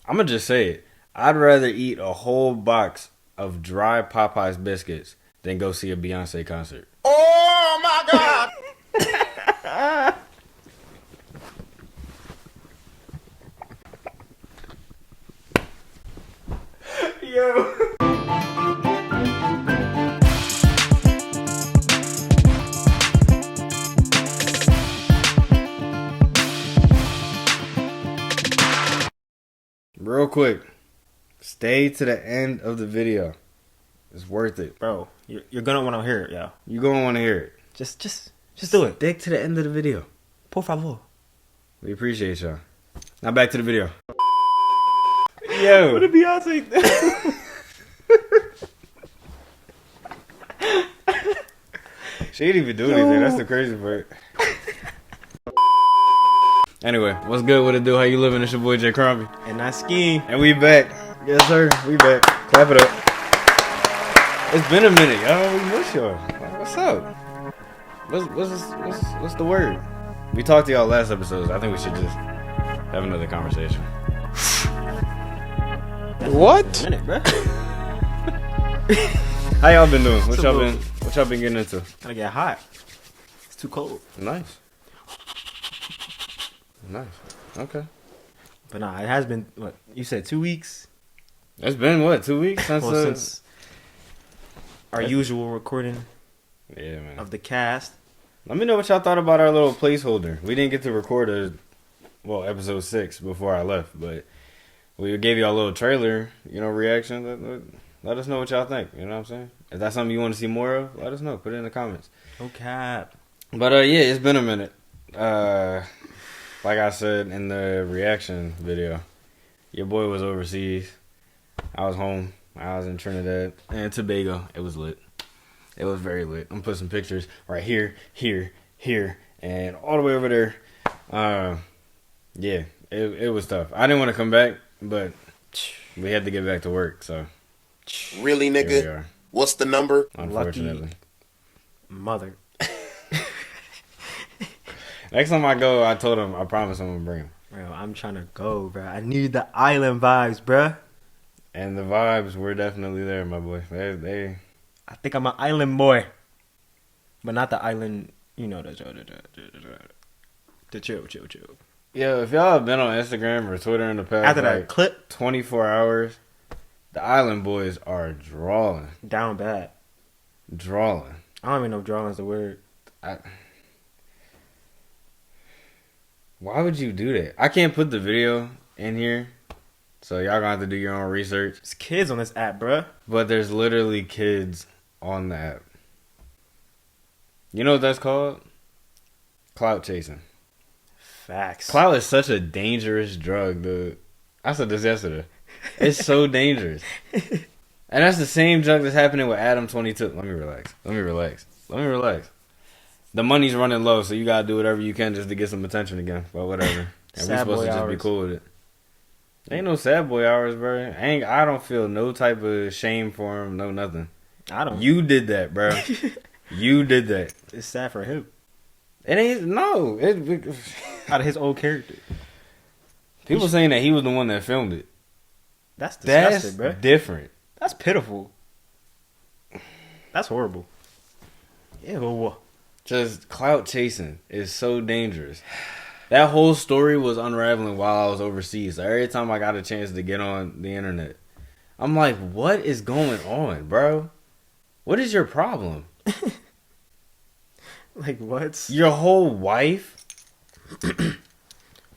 I'm gonna just say it. I'd rather eat a whole box of dry Popeyes biscuits than go see a Beyonce concert. Oh my God! Yo. Real quick, stay to the end of the video. It's worth it, Bro, you're gonna want to hear it, yo. You gonna want to hear it. Just do it. Stick to the end of the video. Por favor. We appreciate y'all. Now back to the video. Yo. What did Beyonce do? She didn't even do anything. That's the crazy part. Anyway, what's good? What it do? How you living? It's your boy JCrombie. And I ski. And we back. Yes, sir. We back. Clap it up. It's been a minute, y'all. We miss y'all. What's up? What's the word? We talked to y'all last episode. I think we should just have another conversation. What? Minute, bro. How y'all been doing? What y'all been getting into? Gonna get hot. It's too cold. Nice. Okay. But nah, it has been, what, you said 2 weeks? It's been, what, 2 weeks since our usual recording yeah, man. of the cast. Let me know what y'all thought about our little placeholder. We didn't get to record episode 6 before I left, but we gave y'all a little trailer, reaction. Let us know what y'all think, you know what I'm saying? If that's something you want to see more of, let us know. Put it in the comments. No cap. But, yeah, it's been a minute. Like I said in the reaction video, your boy was overseas. I was home. I was in Trinidad and Tobago. It was lit. It was very lit. I'm putting some pictures right here, and all the way over there. Yeah, it was tough. I didn't want to come back, but we had to get back to work. So really, nigga? What's the number? Unfortunately, Lucky mother. Next time I go, I told him, I promise I'm gonna bring him. Bro, I'm trying to go, bro. I need the island vibes, bro. And the vibes were definitely there, my boy. They. I think I'm an island boy, but not the island. The chill. Yeah, if y'all have been on Instagram or Twitter in the past, After that clip, 24 hours, the Island Boys are drawing. Down bad. Drawing. I don't even know if drawing is the word. Why would you do that? I can't put the video in here, so y'all gonna have to do your own research. There's kids on this app, bruh. But there's literally kids on the app. You know what that's called? Clout chasing. Facts. Clout is such a dangerous drug, dude. I said this yesterday. It's so dangerous. And that's the same drug that's happening with Adam 22. Let me relax. The money's running low, so you gotta do whatever you can just to get some attention again. But whatever. And we supposed to just be cool with it. Ain't no sad boy hours, bro. I don't feel no type of shame for him, no nothing. I don't. You did that, bro. You did that. It's sad for him. It ain't, no. Out of his old character. People saying that he was the one that filmed it. That's disgusting, bro. That's different. That's pitiful. That's horrible. Ew. Just clout chasing is so dangerous. That whole story was unraveling while I was overseas. So every time I got a chance to get on the internet, I'm like, what is going on, bro? What is your problem? Like, what? Your whole wife?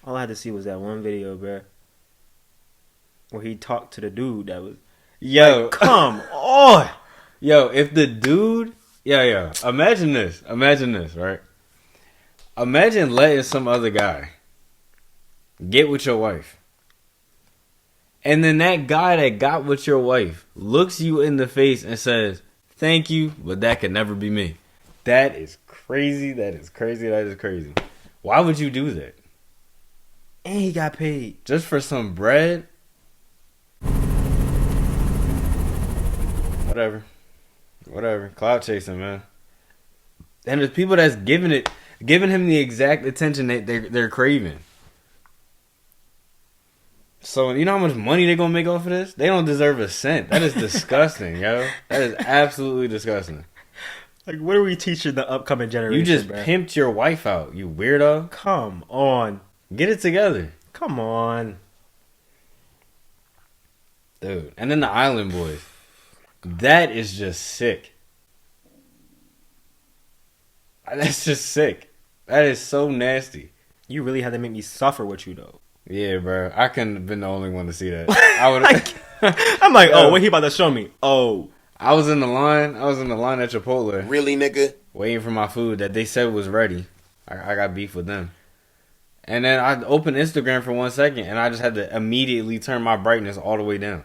All I had to see was that one video, bro, where he talked to the dude that was... Yo. Like, come on! Yo, if the dude... Yo. Imagine this, right? Imagine letting some other guy get with your wife. And then that guy that got with your wife looks you in the face and says, thank you, but that could never be me. That is crazy. Why would you do that? And he got paid. Just for some bread? Whatever. Clout chasing, man. And there's people that's giving him the exact attention that they're craving. So you know how much money they gonna make off of this? They don't deserve a cent. That is disgusting, yo. That is absolutely disgusting. Like, what are we teaching the upcoming generation? You just bro? pimped your wife out, you weirdo. Come on. Get it together. Come on. Dude. And then the Island Boys. That is just sick. That's just sick. That is so nasty. You really had to make me suffer with you, though. Yeah, bro. I couldn't have been the only one to see that. I would. I'm like, oh, what he about to show me? Oh. I was in the line. I was in the line at Chipotle. Really, nigga? Waiting for my food that they said was ready. I got beef with them. And then I opened Instagram for 1 second, and I just had to immediately turn my brightness all the way down.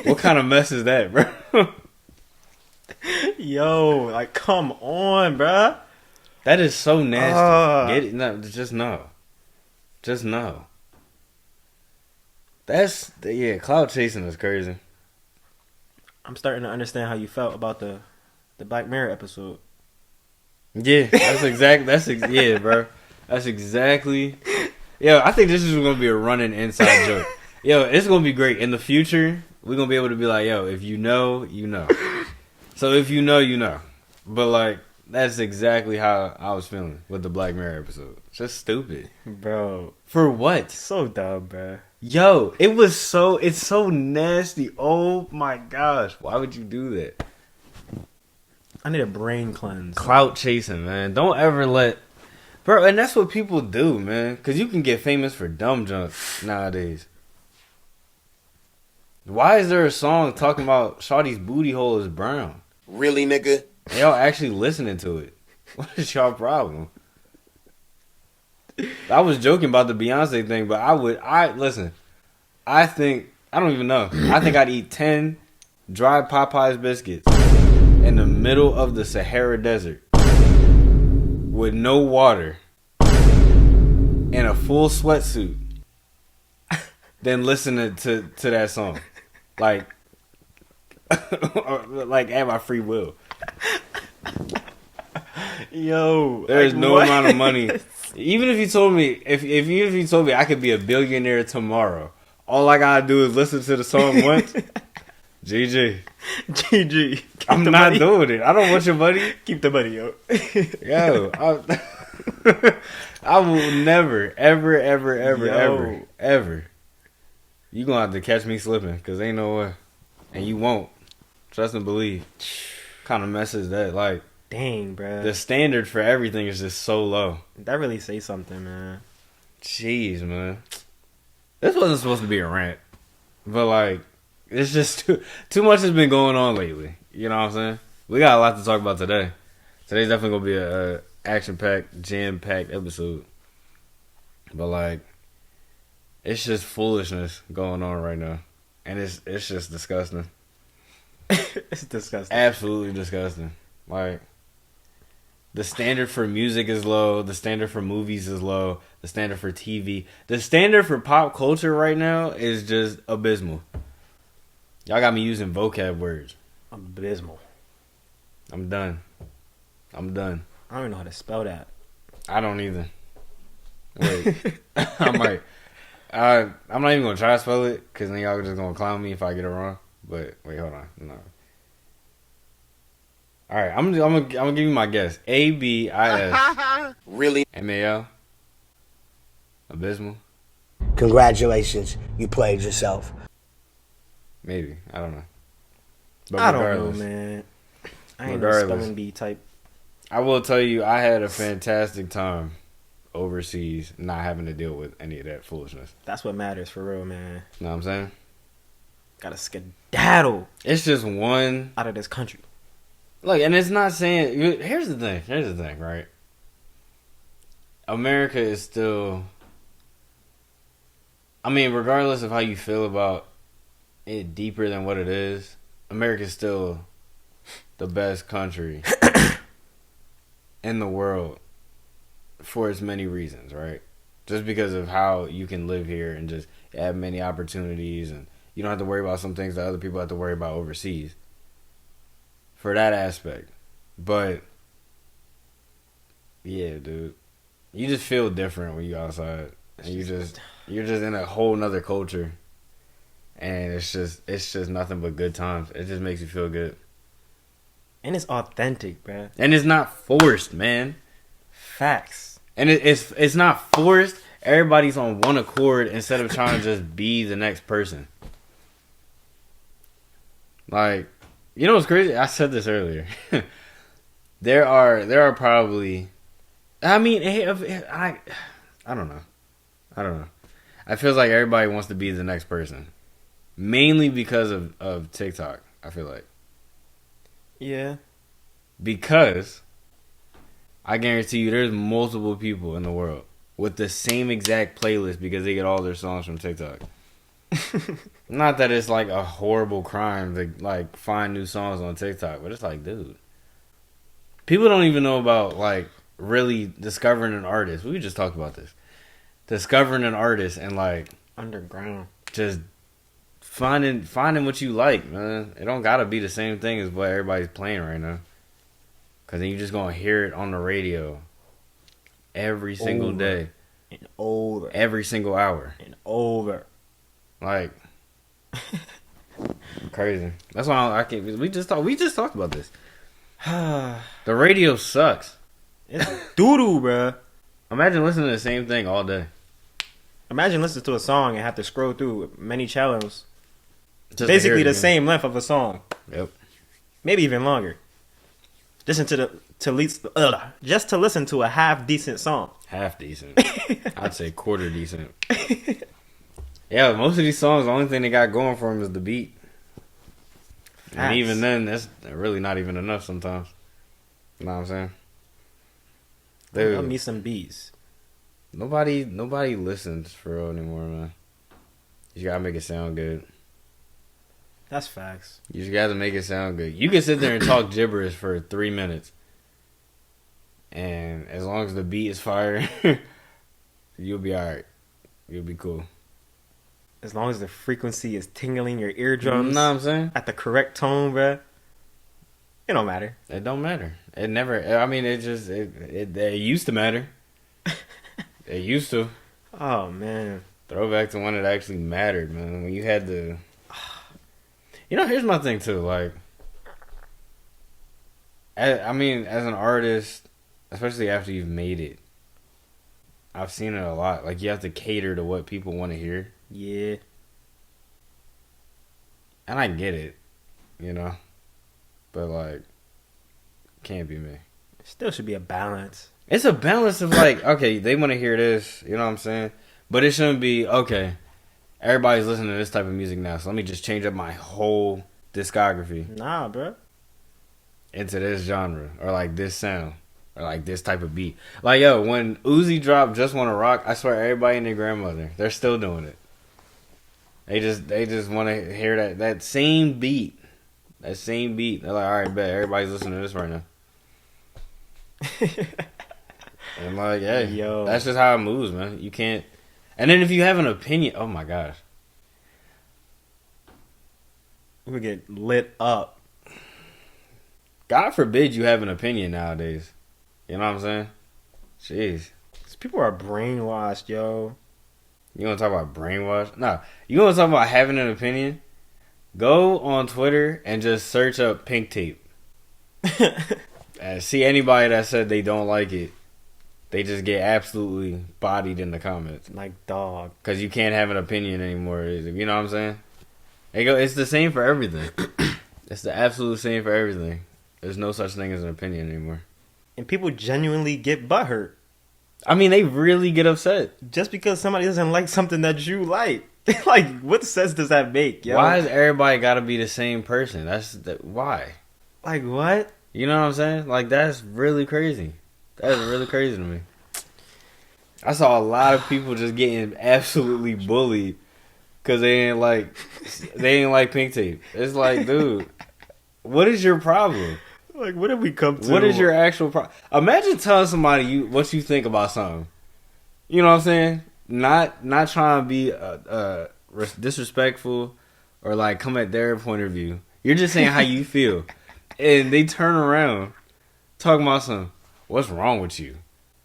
What kind of mess is that, bro? Yo, like, come on, bruh. That is so nasty. Get it? No, just no. Just no. Cloud chasing is crazy. I'm starting to understand how you felt about the Black Mirror episode. Yeah, yeah, bro. That's exactly. Yo, I think this is gonna be a running inside joke. Yo, it's gonna be great in the future. We're gonna be able to be like, yo, if you know, you know. So if you know, you know. But like, that's exactly how I was feeling with the Black Mirror episode. Just stupid, Bro. For what? So dumb, bro. Yo, it's so nasty. Oh my gosh, why would you do that? I need a brain cleanse. Clout chasing, man. Don't ever let, bro. And that's what people do, man. Because you can get famous for dumb junk nowadays. Why is there a song talking about Shawty's booty hole is brown? Really, nigga? And y'all actually listening to it. What is y'all problem? I was joking about the Beyonce thing, but listen. I don't even know. I think I'd eat 10 dry Popeyes biscuits in the middle of the Sahara Desert with no water in a full sweatsuit than listening to that song. Like at my free will. Yo, there's like, no what? amount of money. Even if you told me, if you told me I could be a billionaire tomorrow, all I gotta do is listen to the song once. GG. I'm not doing it. I don't want your money. Keep the money, yo. Yo, I will never, ever. You gonna have to catch me slipping, because ain't no way. And you won't. Trust and believe. Kind of messes that. Like, dang, bro. The standard for everything is just so low. That really say something, man. Jeez, man. This wasn't supposed to be a rant. But, like, it's just too much has been going on lately. You know what I'm saying? We got a lot to talk about today. Today's definitely going to be a action-packed, jam-packed episode. But, like, it's just foolishness going on right now. And it's just disgusting. It's disgusting. Absolutely disgusting. Like, the standard for music is low. The standard for movies is low. The standard for TV. The standard for pop culture right now is just abysmal. Y'all got me using vocab words. Abysmal. I'm done. I don't even know how to spell that. I don't either. Wait. I'm not even going to try to spell it, because then y'all are just going to clown me if I get it wrong. But, wait, hold on. No. Alright, I'm gonna give you my guess. ABIS. Really? MAL. Abysmal. Congratulations, you played yourself. Maybe. I don't know. But I don't know, man. I ain't no spelling bee type. I will tell you, I had a fantastic time overseas, not having to deal with any of that foolishness. That's what matters for real, man. You know what I'm saying? Gotta skedaddle. It's just one out of this country. Look, and it's not saying. Here's the thing, right? America is still. I mean, regardless of how you feel about it deeper than what it is, America is still the best country in the world for its many reasons, right? Just because of how you can live here and just have many opportunities, and you don't have to worry about some things that other people have to worry about overseas. For that aspect. But, yeah, dude. You just feel different when you outside. And you just, You're just in a whole nother culture. And it's just nothing but good times. It just makes you feel good. And it's authentic, bruh. And it's not forced, man. Facts. And it's not forced. Everybody's on one accord instead of trying to just be the next person. Like, you know what's crazy? I said this earlier. There are probably, I mean, I don't know. I feel like everybody wants to be the next person. Mainly because of TikTok, I feel like. Yeah. Because I guarantee you there's multiple people in the world with the same exact playlist because they get all their songs from TikTok. Not that it's like a horrible crime to like find new songs on TikTok, but it's like, dude, people don't even know about like really discovering an artist. We just talked about this. Discovering an artist and like underground, just finding what you like, man. It don't gotta be the same thing as what everybody's playing right now. Cause then you're just gonna hear it on the radio every single day and over, every single hour and over. Like crazy. That's why I can't. We just talked about this. The radio sucks. It's doo-doo, bruh. Imagine listening to the same thing all day. Imagine listening to a song and have to scroll through many channels. Just basically the same length of a song. Yep. Maybe even longer. Just to listen to a half decent song. Half decent. I'd say quarter decent. Yeah, most of these songs, the only thing they got going for them is the beat. Facts. And even then, that's really not even enough sometimes. You know what I'm saying? Dude, love me some beats. Nobody listens for real anymore, man. You gotta make it sound good. That's facts. You just gotta make it sound good. You can sit there and talk gibberish for 3 minutes, and as long as the beat is fire, you'll be alright. You'll be cool. As long as the frequency is tingling your eardrums. You know what I'm saying? At the correct tone, bruh. It don't matter. It don't matter. It never. I mean, it used to matter. It used to. Oh man. Throwback to when it actually mattered, man. When you had to. You know, here's my thing too. Like, I mean, as an artist, especially after you've made it, I've seen it a lot. Like, you have to cater to what people want to hear. Yeah. And I get it, you know. But, like, can't be me. Still should be a balance. It's a balance of, like, okay, they want to hear this, you know what I'm saying? But it shouldn't be, okay, everybody's listening to this type of music now, so let me just change up my whole discography. Nah, bro. Into this genre, or, like, this sound, or, like, this type of beat. Like, yo, when Uzi dropped Just Wanna Rock, I swear everybody and their grandmother, they're still doing it. They just want to hear that same beat. That same beat. They're like, all right, bet. Everybody's listening to this right now. And I'm like, hey, yo, that's just how it moves, man. You can't. And then if you have an opinion, oh my gosh. We get lit up. God forbid you have an opinion nowadays. You know what I'm saying? Jeez. People are brainwashed, yo. You want to talk about brainwash? No. You want to talk about having an opinion? Go on Twitter and just search up pink tape. And see anybody that said they don't like it. They just get absolutely bodied in the comments. Like dog. Because you can't have an opinion anymore. You know what I'm saying? It's the same for everything. It's the absolute same for everything. There's no such thing as an opinion anymore. And people genuinely get butthurt. I mean, they really get upset. Just because somebody doesn't like something that you like. Like, what sense does that make, yo? Why has everybody got to be the same person? Why? Like, what? You know what I'm saying? Like, that's really crazy. That's really crazy to me. I saw a lot of people just getting absolutely bullied because they ain't like pink tape. It's like, dude, what is your problem? Like, what did we come to? What is your actual problem? Imagine telling somebody what you think about something. You know what I'm saying? Not trying to be disrespectful or like come at their point of view. You're just saying how you feel, and they turn around talking about something. What's wrong with you?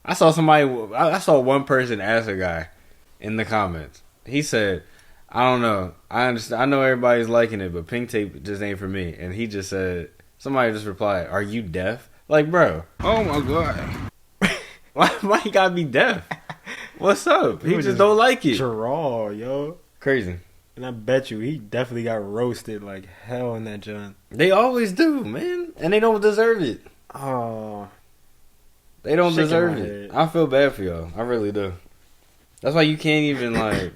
I saw one person ask a guy in the comments. He said, I don't know. I understand. I know everybody's liking it, but pink tape just ain't for me. And he just said, somebody just replied, "Are you deaf?" Like, bro. Oh my god. Why you gotta be deaf? What's up? He just don't like it. Draw, yo. Crazy. And I bet you he definitely got roasted like hell in that joint. They always do, man. And they don't deserve it. Oh. They don't deserve it. I feel bad for y'all. I really do. That's why you can't even like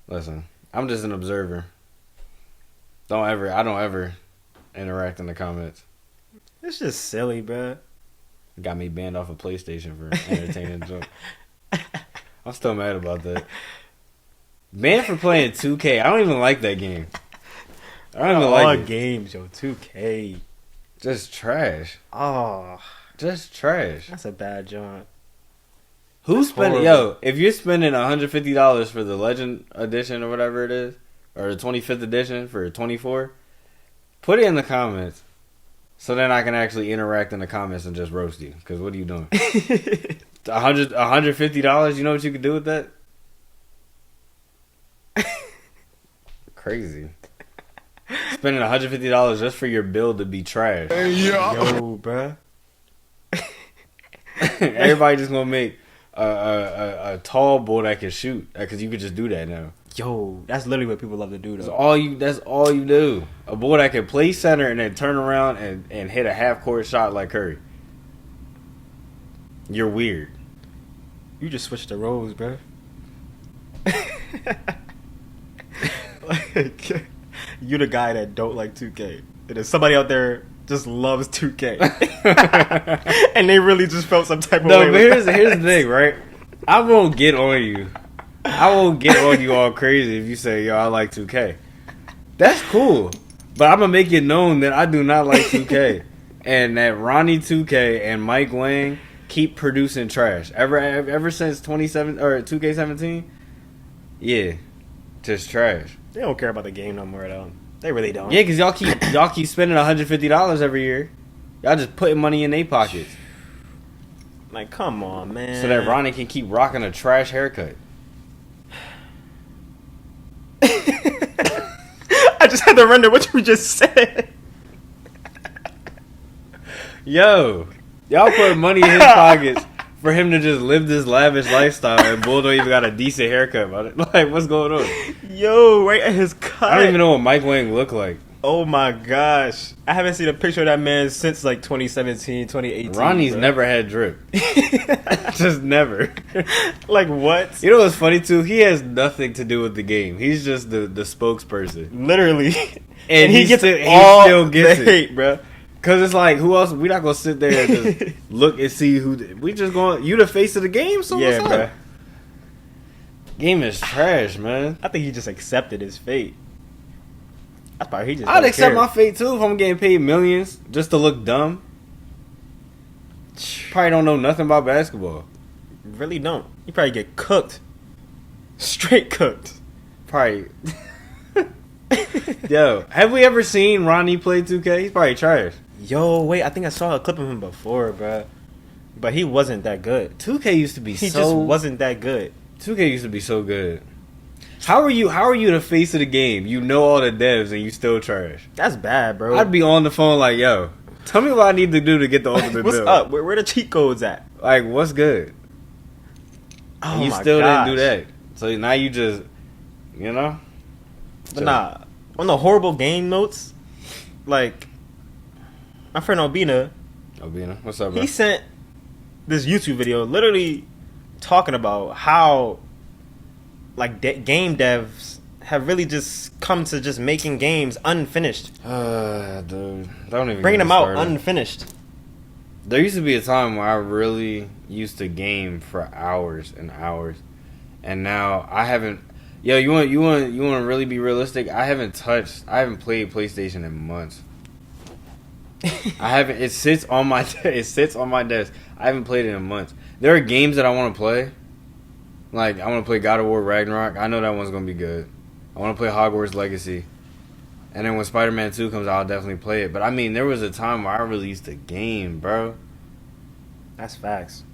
listen. I'm just an observer. I don't ever interact in the comments. It's just silly, bro. Got me banned off of PlayStation for entertaining joke. I'm still mad about that. Banned for playing 2K. I don't even like that game. I don't even like it. Games, yo. 2K. Just trash. Oh. Just trash. That's a bad joint. Who's spending? Yo, if you're spending $150 for the Legend Edition or whatever it is, or the 25th edition for 24, put it in the comments so then I can actually interact in the comments and just roast you. Because what are you doing? $150? You know what you could do with that? Crazy. Spending $150 just for your build to be trash. Yo, bruh. Everybody just gonna make a tall boy that can shoot, because you could just do that now. Yo, that's literally what people love to do, though. That's all you do. A boy that can play center and then turn around and hit a half court shot like Curry. You're weird. You just switched the roles, bruh. Like, you the guy that don't like 2K. And there's somebody out there just loves 2K. And they really just felt some type of way. No, but here's the thing, right? I won't get on you. I won't get on you all crazy if you say, yo, I like 2K. That's cool. But I'm going to make it known that I do not like 2K. And that Ronnie 2K and Mike Wang keep producing trash. Ever since 27 or 2K17? Yeah. Just trash. They don't care about the game no more, though. They really don't. Yeah, because y'all keep spending $150 every year. Y'all just putting money in their pockets. Like, come on, man. So that Ronnie can keep rocking a trash haircut. I just had to render what you just said. Yo, y'all put money in his pockets for him to just live this lavish lifestyle, and Bull don't even got a decent haircut about it. Like, what's going on? Yo, right at his cut. I don't even know what Mike Wang looked like. Oh my gosh. I haven't seen a picture of that man since like 2017, 2018. Ronnie's never had drip. Just never. Like what? You know what's funny too? He has nothing to do with the game. He's just the spokesperson. Literally. And he gets all still gets the it. hate, bro. Cause it's like, who else? We're not gonna sit there and just look and see who. We just going. You the face of the game, so yeah, what's bro. up? Game is trash, man. I think he just accepted his fate. That's probably he just. I'd accept my fate too if I'm getting paid millions just to look dumb. Probably don't know nothing about basketball. Really don't. You probably get cooked. Straight cooked. Probably. Yo, have we ever seen Ronnie play 2K? He's probably trash. Yo, wait, I think I saw a clip of him before, bro. But he wasn't that good. 2K used to be He just wasn't that good. 2K used to be so good. How are you the face of the game? You know all the devs and you still trash. That's bad, bro. I'd be on the phone like, yo, tell me what I need to do to get the ultimate What's build. up? Where the cheat codes at? Like, what's good? Oh and you my still gosh. didn't do that. So now you just, you know? But nah, on the horrible game notes, like, my friend Albina, what's up, bro? he sent this YouTube video literally talking about how, like, game devs have really just come to just making games unfinished. Dude, don't even bringing them out started. unfinished. There used to be a time where I really used to game for hours and hours, and now I haven't. Yo, you want to really be realistic? I haven't played PlayStation in months. I haven't. It sits on my desk. I haven't played it in months. There are games that I want to play. Like, I want to play God of War Ragnarok. I know that one's gonna be good. I want to play Hogwarts Legacy. And then when Spider-Man 2 comes out, I'll definitely play it. But I mean, there was a time where I released a game, bro. That's facts.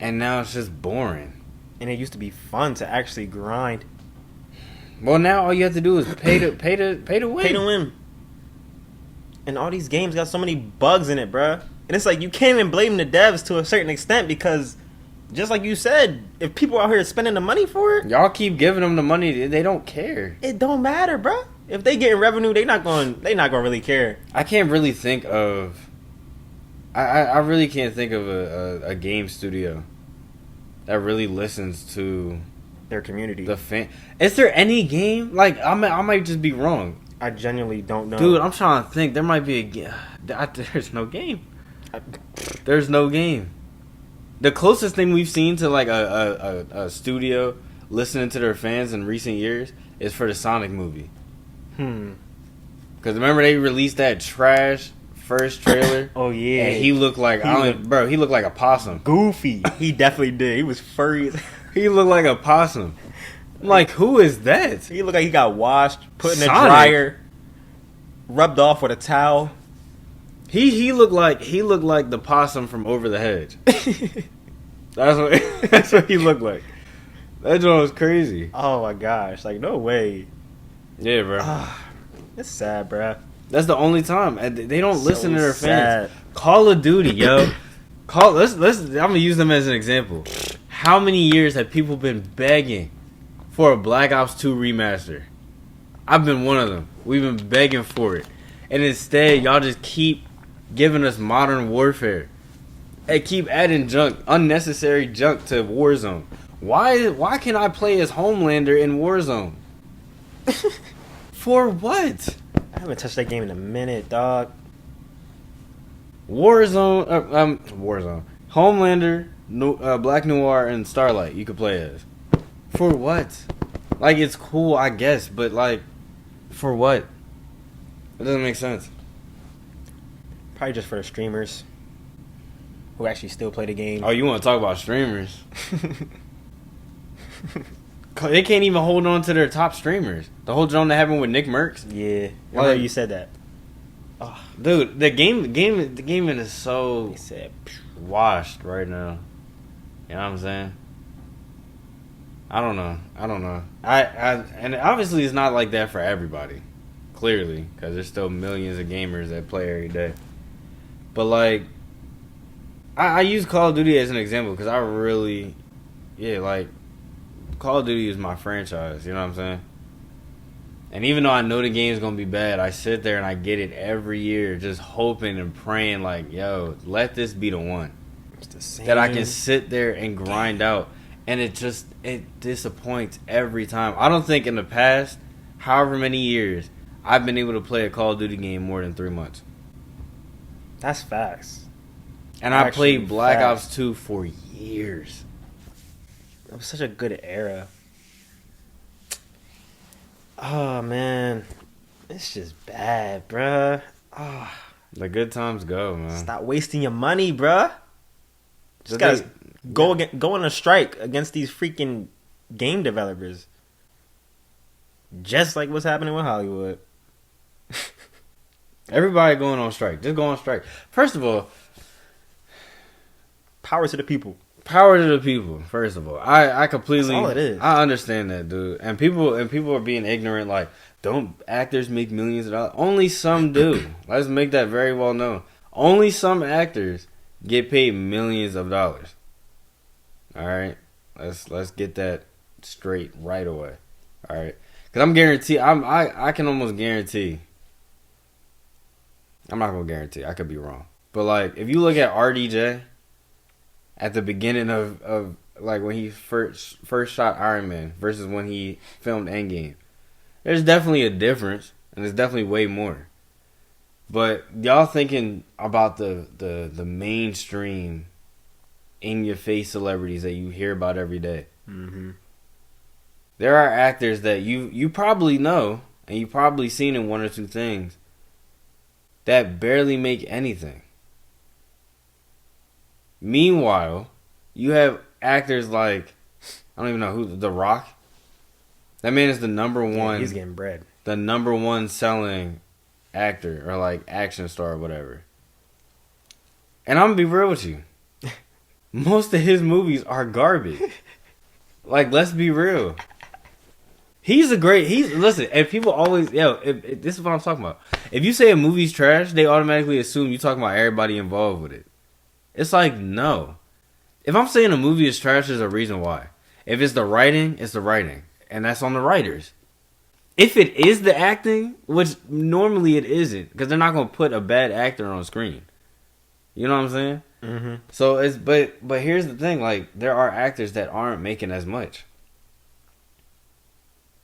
And now it's just boring. And it used to be fun to actually grind. Well, now all you have to do is pay to win. Pay to win. And all these games got so many bugs in it, bruh. And it's like, you can't even blame the devs to a certain extent because, just like you said, if people out here spending the money for it, Y'all keep giving them the money. They don't care. it don't matter, bruh. If they getting revenue, they not going to really care. I can't really think of... I really can't think of a game studio that really listens to Their community. the fan. Is there any game? Like, I might just be wrong. I genuinely don't know. Dude, I'm trying to think. There might be a game. There's no game. There's no game. The closest thing we've seen to like a studio listening to their fans in recent years is for the Sonic movie. Because remember they released that trash first trailer? Oh yeah. And he looked like he looked like a possum. Goofy. He definitely did. He was furry. He looked like a possum. I'm like, who is that? He looked like he got washed, put in a Sonic. dryer, rubbed off with a towel. He looked like the possum from Over the Hedge. That's what he looked like. That joint was crazy. Oh my gosh! Like, no way. Yeah, bro. It's sad, bruh. That's the only time they don't listen to their sad. fans. Call of Duty, yo. Let's. I'm gonna use them as an example. How many years have people been begging for a Black Ops 2 remaster? I've been one of them. We've been begging for it, and instead, y'all just keep giving us Modern Warfare and keep adding junk, unnecessary junk to Warzone. Why can't I play as Homelander in Warzone? For what? I haven't touched that game in a minute, dog. Warzone. Homelander, Black Noir, and Starlight you could play as. For what? Like, it's cool, I guess, but like, for what? It doesn't make sense. Probably just for the streamers who actually still play the game. Oh, you want to talk about streamers? They can't even hold on to their top streamers. The whole drone that happened with Nick Merckx. Yeah, remember you said that. Oh, dude, the gaming is so They said, washed right now. You know what I'm saying? I don't know. And obviously it's not like that for everybody. Clearly, because there's still millions of gamers that play every day. But like, I use Call of Duty as an example because I really, like, Call of Duty is my franchise. You know what I'm saying? And even though I know the game's gonna be bad, I sit there and I get it every year, just hoping and praying like, yo, let this be the one that I can sit there and grind out. And it disappoints every time. I don't think in the past, however many years, I've been able to play a Call of Duty game more than 3 months. That's facts. And I played Black Ops 2 for years. It was such a good era. Oh, man. It's just bad, bruh. Oh. The good times go, man. Stop wasting your money, bruh. Just gotta go on a strike against these freaking game developers. Just like what's happening with Hollywood. Everybody going on strike. Just go on strike. First of all, power to the people. Power to the people. First of all, I completely. That's all it is. I understand that, dude. And people are being ignorant. Like, don't actors make millions of dollars? Only some do. Let's make that very well known. Only some actors get paid millions of dollars. All right, let's get that straight right away. All right, because I'm guaranteed. I can almost guarantee. I'm not gonna guarantee. I could be wrong, but like if you look at RDJ at the beginning of like when he first shot Iron Man versus when he filmed Endgame, there's definitely a difference, and there's definitely way more. But y'all thinking about the mainstream, in your face celebrities that you hear about every day. Mm-hmm. There are actors that you probably know and you probably seen in one or two things that barely make anything. Meanwhile, you have actors like, I don't even know who, The Rock. That man is the number one. Yeah, he's getting bread. The number one selling actor or like action star or whatever. And I'm gonna be real with you. Most of his movies are garbage. Like, let's be real. Listen, if people always, if this is what I'm talking about. If you say a movie's trash, they automatically assume you're talking about everybody involved with it. It's like, no. If I'm saying a movie is trash, there's a reason why. If it's the writing, it's the writing. And that's on the writers. If it is the acting, which normally it isn't, because they're not going to put a bad actor on screen. You know what I'm saying? Mm-hmm. So it's, but here's the thing, like, there are actors that aren't making as much.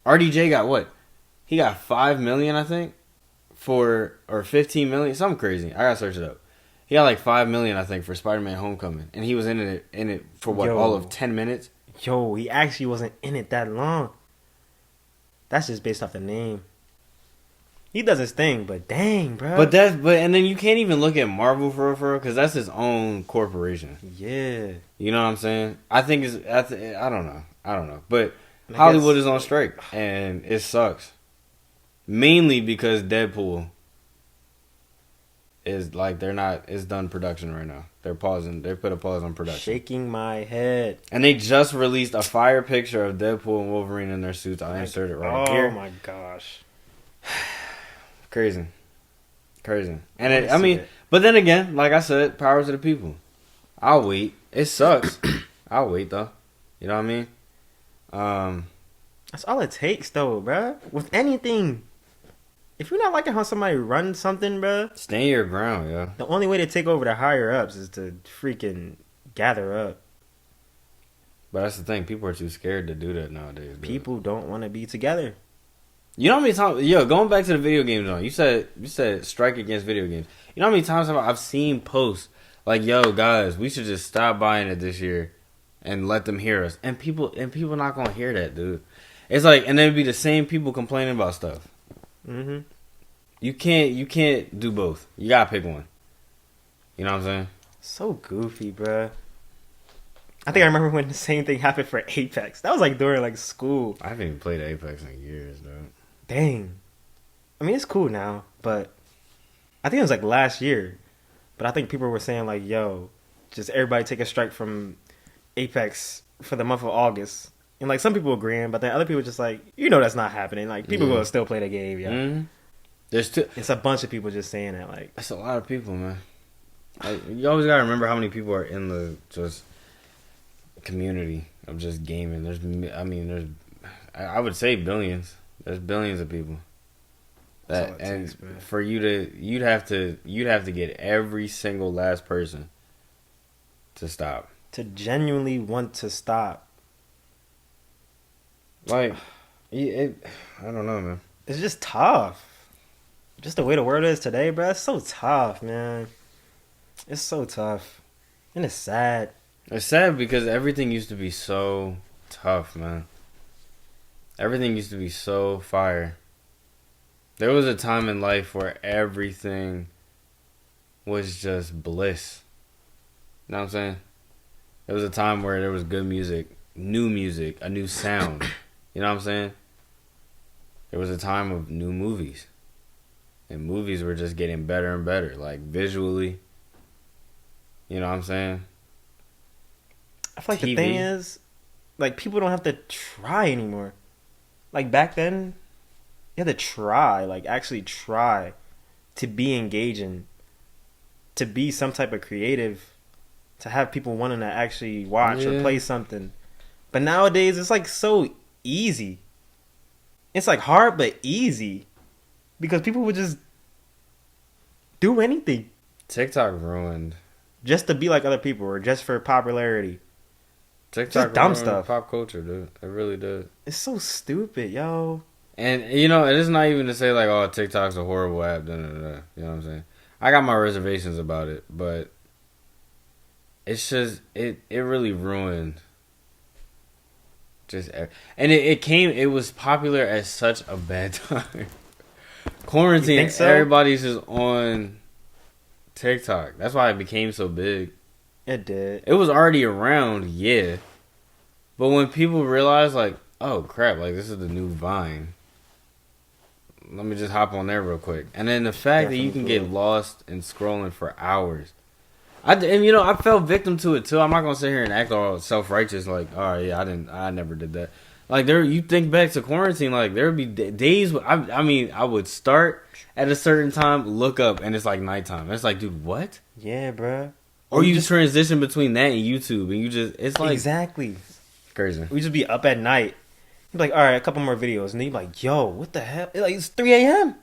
RDJ got what? He got $5 million, I think, or $15 million, something crazy. I gotta search it up. He got like $5 million, I think, for Spider-Man: Homecoming, and he was in it for what, all of 10 minutes. Yo, he actually wasn't in it that long. That's just based off the name. He does his thing, but dang, bro. But and then you can't even look at Marvel for real, because that's his own corporation. Yeah. You know what I'm saying? I think I don't know, but Hollywood is on strike, and it sucks. Mainly because Deadpool is like, it's done production right now. They're pausing. They put a pause on production. Shaking my head. And they just released a fire picture of Deadpool and Wolverine in their suits. I'll insert it right here. Oh my gosh. Crazy. And but then again, like I said, power to the people. I'll wait. It sucks. I'll wait though. You know what I mean? That's all it takes though, bruh. With anything. If you're not liking how somebody runs something, bruh, stand your ground, yo. The only way to take over the higher ups is to freaking gather up. But that's the thing. People are too scared to do that nowadays. People don't want to be together. You know how many times? Yo, going back to the video games, on you said strike against video games. You know how many times I've seen posts like, "Yo, guys, we should just stop buying it this year and let them hear us." And people not gonna hear that, dude. It's like, and then it'd be the same people complaining about stuff. Mm-hmm. You can't do both. You gotta pick one. You know what I'm saying? So goofy, bruh. I think I remember when the same thing happened for Apex. That was like during like school. I haven't even played Apex in years, though. Dang. I mean, it's cool now, but I think it was like last year. But I think people were saying like, yo, just everybody take a strike from Apex for the month of August. And like some people agreeing, but then other people just like, that's not happening. Like people will still play the game, yeah. Mm-hmm. It's a bunch of people just saying that. Like, that's a lot of people, man. Like, you always gotta remember how many people are in the just community of just gaming. I would say billions. There's billions of people. For you'd have to get every single last person to stop. To genuinely want to stop. Like, I don't know, man. It's just tough. Just the way the world is today, bro. It's so tough, man. It's so tough. And it's sad. It's sad because everything used to be so tough, man. Everything used to be so fire. There was a time in life where everything was just bliss. You know what I'm saying? There was a time where there was good music, a new sound. You know what I'm saying? There was a time of new movies. And movies were just getting better and better, like visually. You know what I'm saying? I feel like TV. The thing is, like, people don't have to try anymore. Like, back then, you had to try, like, actually try to be engaging, to be some type of creative, to have people wanting to actually watch or play something. But nowadays, it's, like, so easy. It's, like, hard but easy. Because people would just do anything. TikTok ruined. Just to be like other people or just for popularity. TikTok just dumb ruined stuff. Pop culture, dude. It really did. It's so stupid, yo. And, it is not even to say, like, oh, TikTok's a horrible app. You know what I'm saying? I got my reservations about it, but it's just, it really ruined. And it was popular at such a bad time. Quarantine, think so? Everybody's just on TikTok. That's why it became so big. It did. It was already around, yeah. But when people realized, like, oh, crap, like, this is the new Vine. Let me just hop on there real quick. And then the fact that you can get lost in scrolling for hours. And you know, I fell victim to it too. I'm not gonna sit here and act all self-righteous like, all right, yeah, I never did that. Like you think back to quarantine, like there would be days. I mean, I would start at a certain time, look up, and it's like nighttime. It's like, dude, what? Yeah, bruh. Or you just transition between that and YouTube, and you just, it's like exactly crazy. We just be up at night. You'd be like, all right, a couple more videos, and then you'd be like, yo, what the hell? Like it's 3 a.m.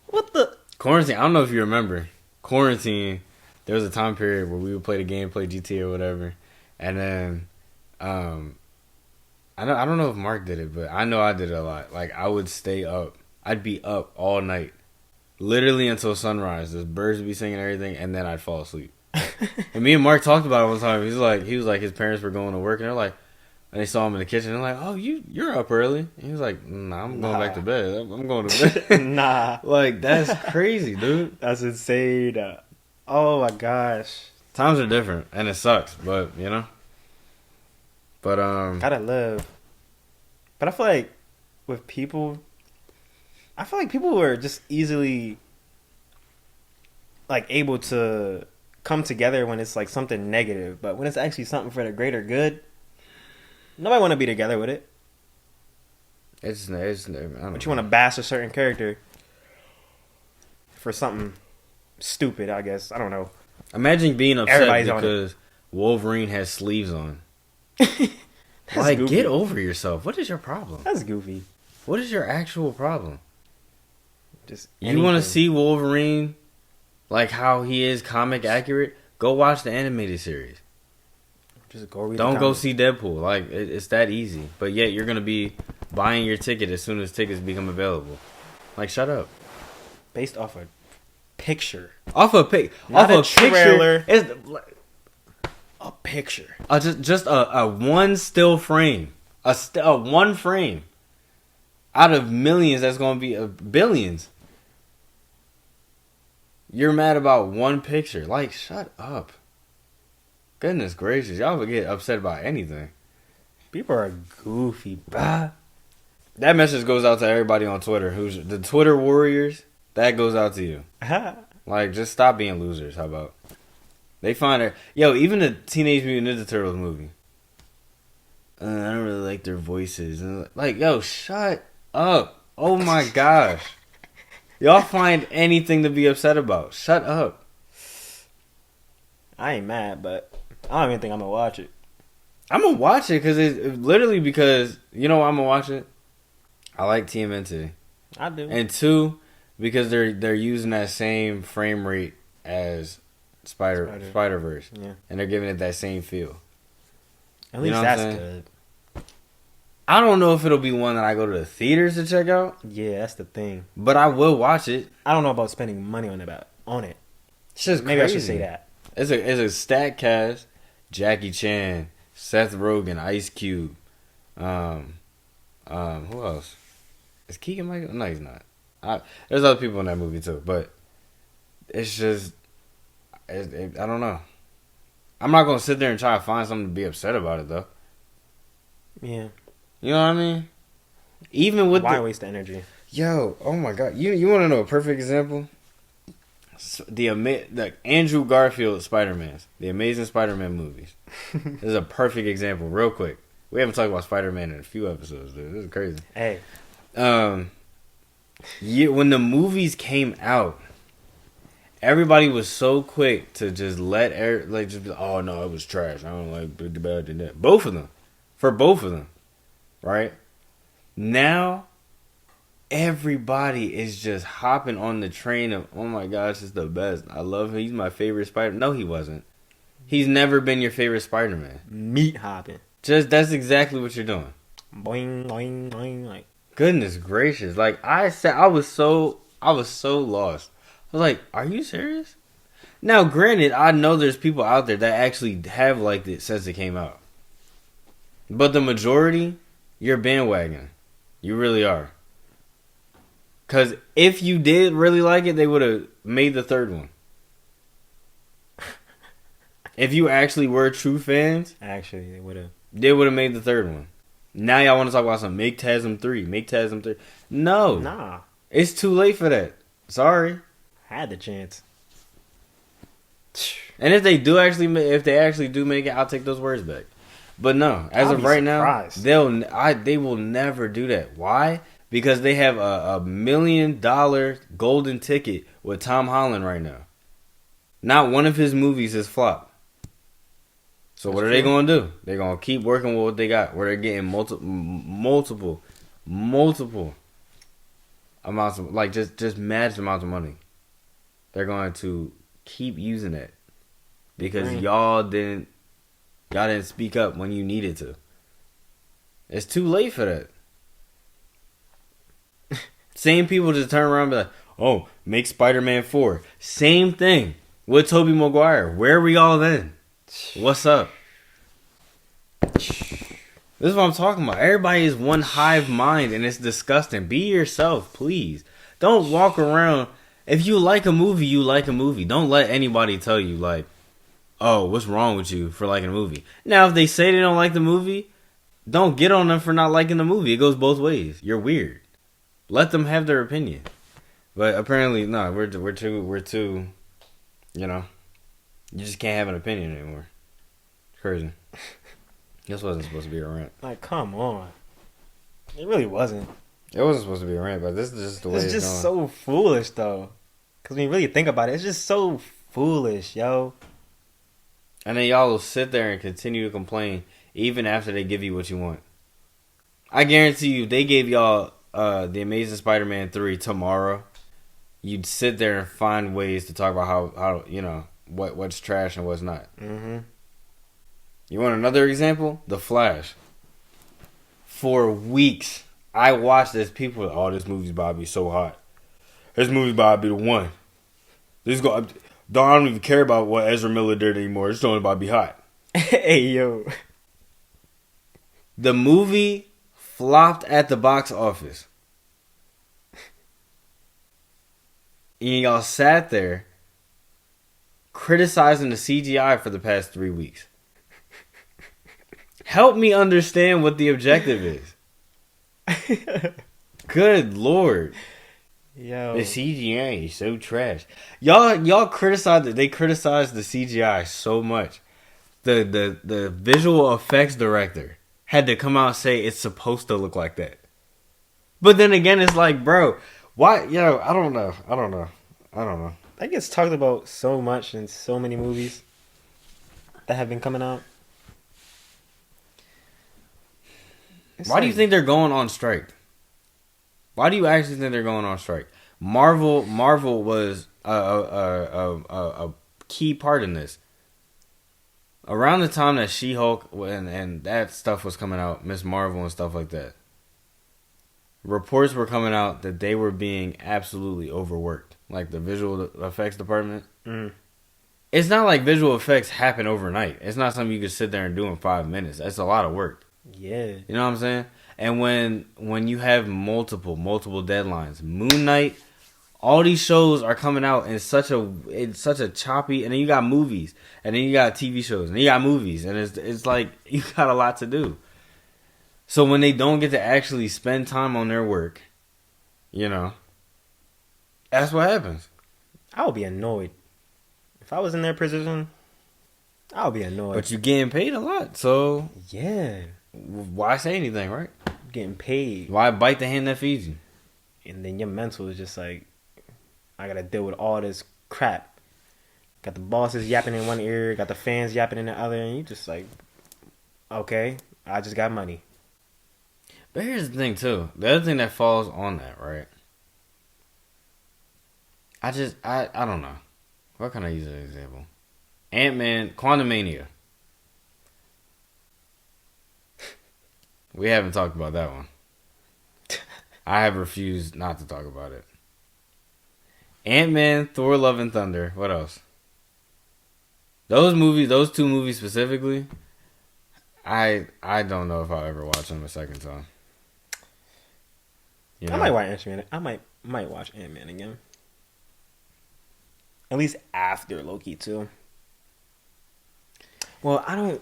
What the quarantine? I don't know if you remember quarantine. There was a time period where we would play the game, play GTA or whatever, and then I don't know if Mark did it, but I know I did it a lot. Like I would stay up. I'd be up all night, literally until sunrise. The birds would be singing and everything, and then I'd fall asleep. And me and Mark talked about it one time. He was like his parents were going to work, and they're like, and they saw him in the kitchen. They're like, "Oh, you're up early." And he was like, "Nah, I'm going back to bed. I'm going to bed." Nah, like that's crazy, dude. That's insane. Oh my gosh, times are different, and it sucks, but you know. But gotta live. But I feel like with people, people are just easily like able to come together when it's like something negative, but when it's actually something for the greater good, nobody want to be together with it. It's I don't but you want to bash a certain character for something stupid, I guess. I don't know. Imagine being upset Everybody's because Wolverine has sleeves on. Like, goofy. Get over yourself. What is your problem? That's goofy. What is your actual problem? Just you want to see Wolverine like how he is comic accurate? Go watch the animated series. Just go read. Don't go see Deadpool. Like it's that easy. But yet you're gonna be buying your ticket as soon as tickets become available. Like, shut up. Based off a picture. Off a trailer. Picture. It's a picture. Just a one still frame. A one frame. Out of millions, that's going to be billions. You're mad about one picture. Like, shut up. Goodness gracious. Y'all would get upset about anything. People are goofy, bruh. That message goes out to everybody on Twitter. Who's the Twitter warriors? That goes out to you. Like, just stop being losers. How about? They find it. Yo, even the Teenage Mutant Ninja Turtles movie. I don't really like their voices. And like, yo, shut up. Oh my gosh. Y'all find anything to be upset about. Shut up. I ain't mad, but I don't even think I'm going to watch it. I'm going to watch it because, you know why I'm going to watch it? I like TMNT. I do. And two, because they're using that same frame rate as Spider-Verse. Yeah. And they're giving it that same feel. At least that's good. I don't know if it'll be one that I go to the theaters to check out. Yeah, that's the thing. But I will watch it. I don't know about spending money on it. It's just maybe crazy. I should say that. It's a stacked cast. Jackie Chan, Seth Rogen, Ice Cube. Who else? Is Keegan Michael? No, he's not. There's other people in that movie too, but it's just I don't know. I'm not gonna sit there and try to find something to be upset about it though. Yeah. You know what I mean? Even with why waste the energy? Yo, oh my god! You want to know a perfect example? The Andrew Garfield Spider-Mans, the Amazing Spider-Man movies. This is a perfect example. Real quick, we haven't talked about Spider-Man in a few episodes, dude. This is crazy. Hey, when the movies came out, everybody was so quick to just oh no, it was trash. I don't like the bad and that. Both of them, for both of them, right? Now, everybody is just hopping on the train of, oh my gosh, it's the best. I love him. He's my favorite Spider. No, he wasn't. He's never been your favorite Spider-Man. Meat hopping. That's exactly what you're doing. Boing, boing, boing. Like, goodness gracious! Like I said, I was so lost. I was like, are you serious? Now, granted, I know there's people out there that actually have liked it since it came out, but the majority, you're bandwagon. You really are. Because if you did really like it, they would have made the third one. If you actually were true fans, actually, they would have made the third one. Now y'all want to talk about some Make Tasm 3. Make Tasm 3. No. Nah. It's too late for that. Sorry. Had the chance. And if they actually do make it, I'll take those words back. But no, as of right now, they will never do that. Why? Because they have a $1 million golden ticket with Tom Holland right now. Not one of his movies has flopped. So what are they going to do? They're going to keep working with what they got, where they're getting multiple amounts of, like, just matched amounts of money. They're going to keep using it because y'all didn't speak up when you needed to. It's too late for that. Same people just turn around and be like, oh, make Spider-Man 4. Same thing with Tobey Maguire. Where are we all then? What's up? This is what I'm talking about. Everybody is one hive mind and it's disgusting. Be yourself, please. Don't walk around. If you like a movie, you like a movie. Don't let anybody tell you, like, oh, what's wrong with you for liking a movie? Now, if they say they don't like the movie, don't get on them for not liking the movie. It goes both ways. You're weird. Let them have their opinion. But apparently, no, we're too, you know, you just can't have an opinion anymore. It's crazy. This wasn't supposed to be a rant. Like, come on. It really wasn't. It wasn't supposed to be a rant, but this is just the way it's going. It's just so foolish, though. Because when you really think about it, it's just so foolish, yo. And then y'all will sit there and continue to complain even after they give you what you want. I guarantee you, they gave y'all The Amazing Spider-Man 3 tomorrow. You'd sit there and find ways to talk about how you know, what's trash and what's not. Mm-hmm. You want another example? The Flash. For weeks, I watched as people, oh, this movie's about to be so hot. This movie's about to be the one. I don't even care about what Ezra Miller did anymore. It's only about to be hot. Hey, yo. The movie flopped at the box office. And y'all sat there criticizing the CGI for the past 3 weeks. Help me understand what the objective is. Good Lord. Yo. The CGI is so trash. Y'all criticized it. They criticized the CGI so much. The visual effects director had to come out and say it's supposed to look like that. But then again, it's like, bro, why? Yo, I don't know. That gets talked about so much in so many movies that have been coming out. Why do you think they're going on strike? Why do you actually think they're going on strike? Marvel was a key part in this. Around the time that She-Hulk and that stuff was coming out, Miss Marvel and stuff like that, reports were coming out that they were being absolutely overworked. Like the visual effects department. Mm. It's not like visual effects happen overnight. It's not something you can sit there and do in 5 minutes. That's a lot of work. Yeah. You know what I'm saying? And when you have multiple deadlines, Moon Knight, all these shows are coming out in such a choppy, and then you got movies, and then you got TV shows, and then you got movies, and it's like you got a lot to do. So when they don't get to actually spend time on their work, you know, that's what happens. I would be annoyed. If I was in their position, I would be annoyed. But you're getting paid a lot, so yeah. Why say anything, right? Getting paid. Why bite the hand that feeds you? And then your mental is just like, I gotta deal with all this crap. Got the bosses yapping in one ear, got the fans yapping in the other, and you just like, okay, I just got money. But here's the thing too. The other thing that falls on that, right? I don't know. What can I use as an example? Ant-Man, Quantumania. We haven't talked about that one. I have refused not to talk about it. Ant-Man, Thor, Love and Thunder. What else? Those two movies specifically, I don't know if I'll ever watch them a second time. You know? I might watch Ant-Man. I might watch Ant-Man again. At least after Loki too. Well, I don't.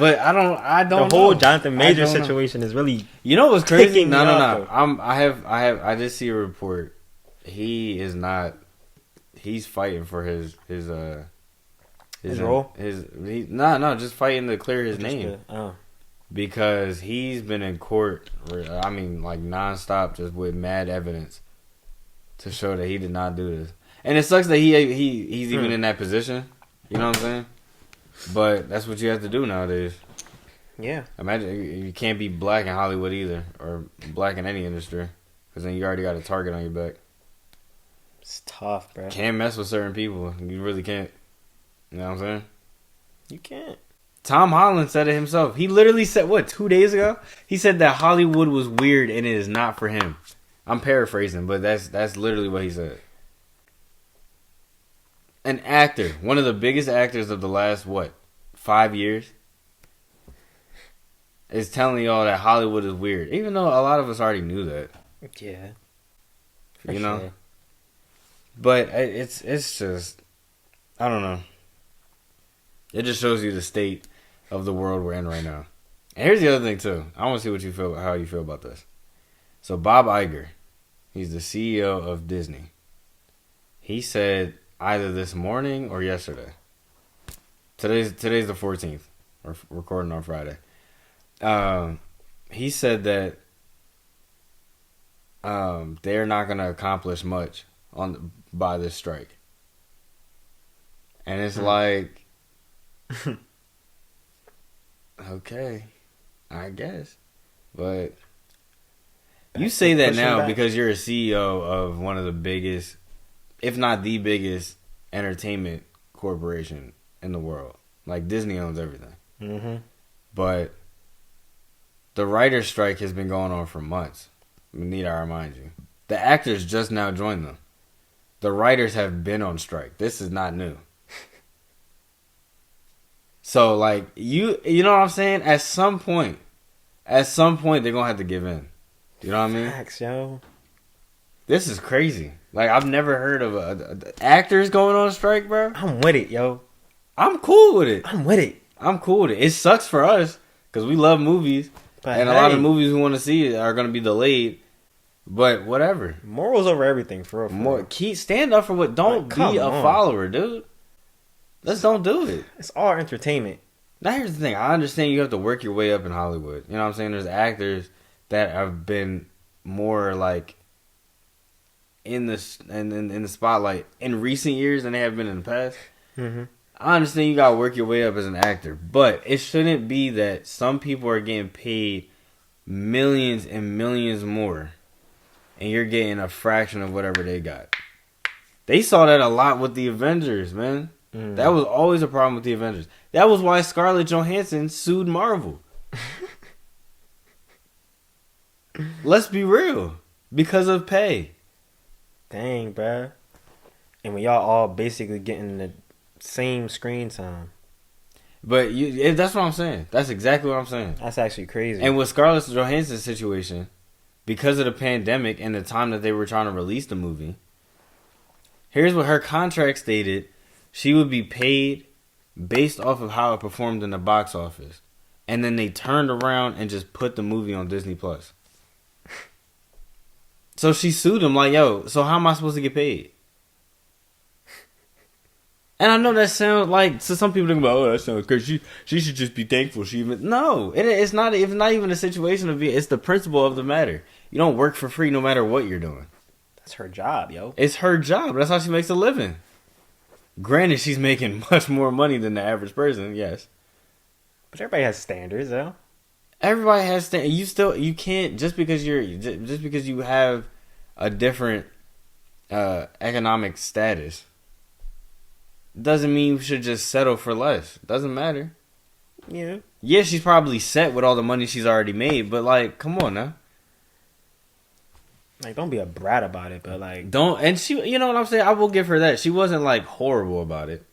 But I don't. The whole Jonathan Major situation is really. You know what's crazy? No. Though. I did see a report. He is not. He's fighting for his His role? Just fighting to clear his name. Oh. Because he's been in court, I mean, like nonstop, just with mad evidence to show that he did not do this. And it sucks that he's even in that position. You know what I'm saying? But that's what you have to do nowadays. Yeah. Imagine you can't be black in Hollywood either, or black in any industry, because then you already got a target on your back. It's tough, bro. Can't mess with certain people. You really can't. You know what I'm saying? You can't. Tom Holland said it himself. He literally said, 2 days ago? He said that Hollywood was weird and it is not for him. I'm paraphrasing, but that's literally what he said. An actor, one of the biggest actors of the last, 5 years, is telling y'all that Hollywood is weird. Even though a lot of us already knew that. Yeah. You know? Sure. But it's just, I don't know. It just shows you the state of the world we're in right now. And here's the other thing too. I want to see how you feel about this. So Bob Iger, he's the CEO of Disney. He said either this morning or yesterday. Today's the 14th. We're recording on Friday. He said that they're not going to accomplish much by this strike. And it's like, okay, I guess. But you say that now because you're a CEO of one of the biggest, if not the biggest, entertainment corporation in the world. Like, Disney owns everything. Mm-hmm. But the writer's strike has been going on for months. Need I remind you? The actors just now joined them. The writers have been on strike. This is not new. So, like, you know what I'm saying? At some point, they're going to have to give in. You know what I mean? Facts, yo. This is crazy. Like, I've never heard of actors going on strike, bro. I'm with it, yo. I'm cool with it. I'm with it. I'm cool with it. It sucks for us because we love movies. But and a lot of movies we want to see are going to be delayed. But whatever. Morals over everything, for real. Stand up for what. Don't be a follower, dude. Let's don't do it. It's all entertainment. Now here's the thing. I understand you have to work your way up in Hollywood. You know what I'm saying? There's actors that have been more like in the spotlight in recent years than they have been in the past. Mm-hmm. I understand you gotta work your way up as an actor, but it shouldn't be that some people are getting paid millions and millions more, and you're getting a fraction of whatever they got. They saw that a lot with the Avengers, man. That was always a problem with the Avengers. That was why Scarlett Johansson sued Marvel. Let's be real. Because of pay. Dang, bruh. And when y'all all basically getting the same screen time. But that's what I'm saying. That's exactly what I'm saying. That's actually crazy. And with Scarlett Johansson's situation, because of the pandemic and the time that they were trying to release the movie, here's what her contract stated. She would be paid based off of how it performed in the box office. And then they turned around and just put the movie on Disney Plus. So she sued him like, yo, so how am I supposed to get paid? And I know that sounds like, so some people think about, oh, that sounds crazy. She should just be thankful. No, it's not even a situation of it's the principle of the matter. You don't work for free no matter what you're doing. That's her job, yo. It's her job. That's how she makes a living. Granted, she's making much more money than the average person, yes. But everybody has standards, though. Everybody has standards. You can't, just because you have a different economic status, doesn't mean you should just settle for less. Doesn't matter. Yeah. Yeah, she's probably set with all the money she's already made, but like, come on now. Like, don't be a brat about it, but like... Don't, and she, you know what I'm saying? I will give her that. She wasn't like horrible about it.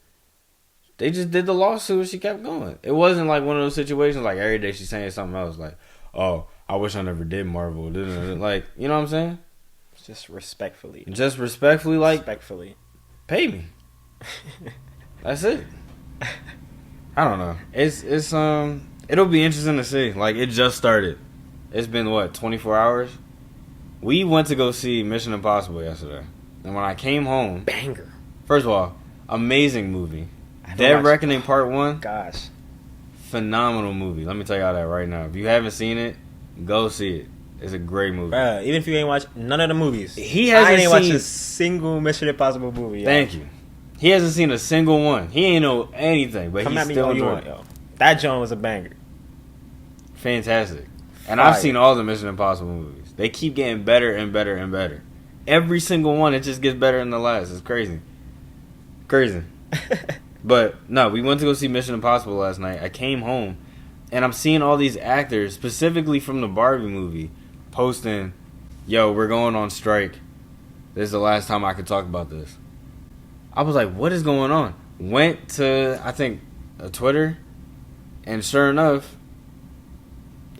They just did the lawsuit and she kept going. It wasn't like one of those situations like every day she's saying something else like, oh, I wish I never did Marvel. Like, you know what I'm saying? Just respectfully. Like... Respectfully. Pay me. That's it. I don't know. It's it'll be interesting to see. Like, it just started. It's been 24 hours? We went to go see Mission Impossible yesterday. And when I came home... Banger. First of all, amazing movie. Dead Reckoning Part 1. Gosh. Phenomenal movie. Let me tell y'all that right now. If you haven't seen it, go see it. It's a great movie. Bruh, even if you ain't watched none of the movies. He hasn't ain't seen watched a single Mission Impossible movie. Yo. Thank you. He hasn't seen a single one. He ain't know anything, but Come he's at me still all you enjoying want, it. yo. That joint was a banger. Fantastic. And Fire. I've seen all the Mission Impossible movies. They keep getting better and better and better. Every single one, it just gets better than the last. It's crazy. Crazy. But, no, we went to go see Mission Impossible last night. I came home, and I'm seeing all these actors, specifically from the Barbie movie, posting, yo, we're going on strike. This is the last time I could talk about this. I was like, what is going on? Went to, I think, Twitter, and sure enough,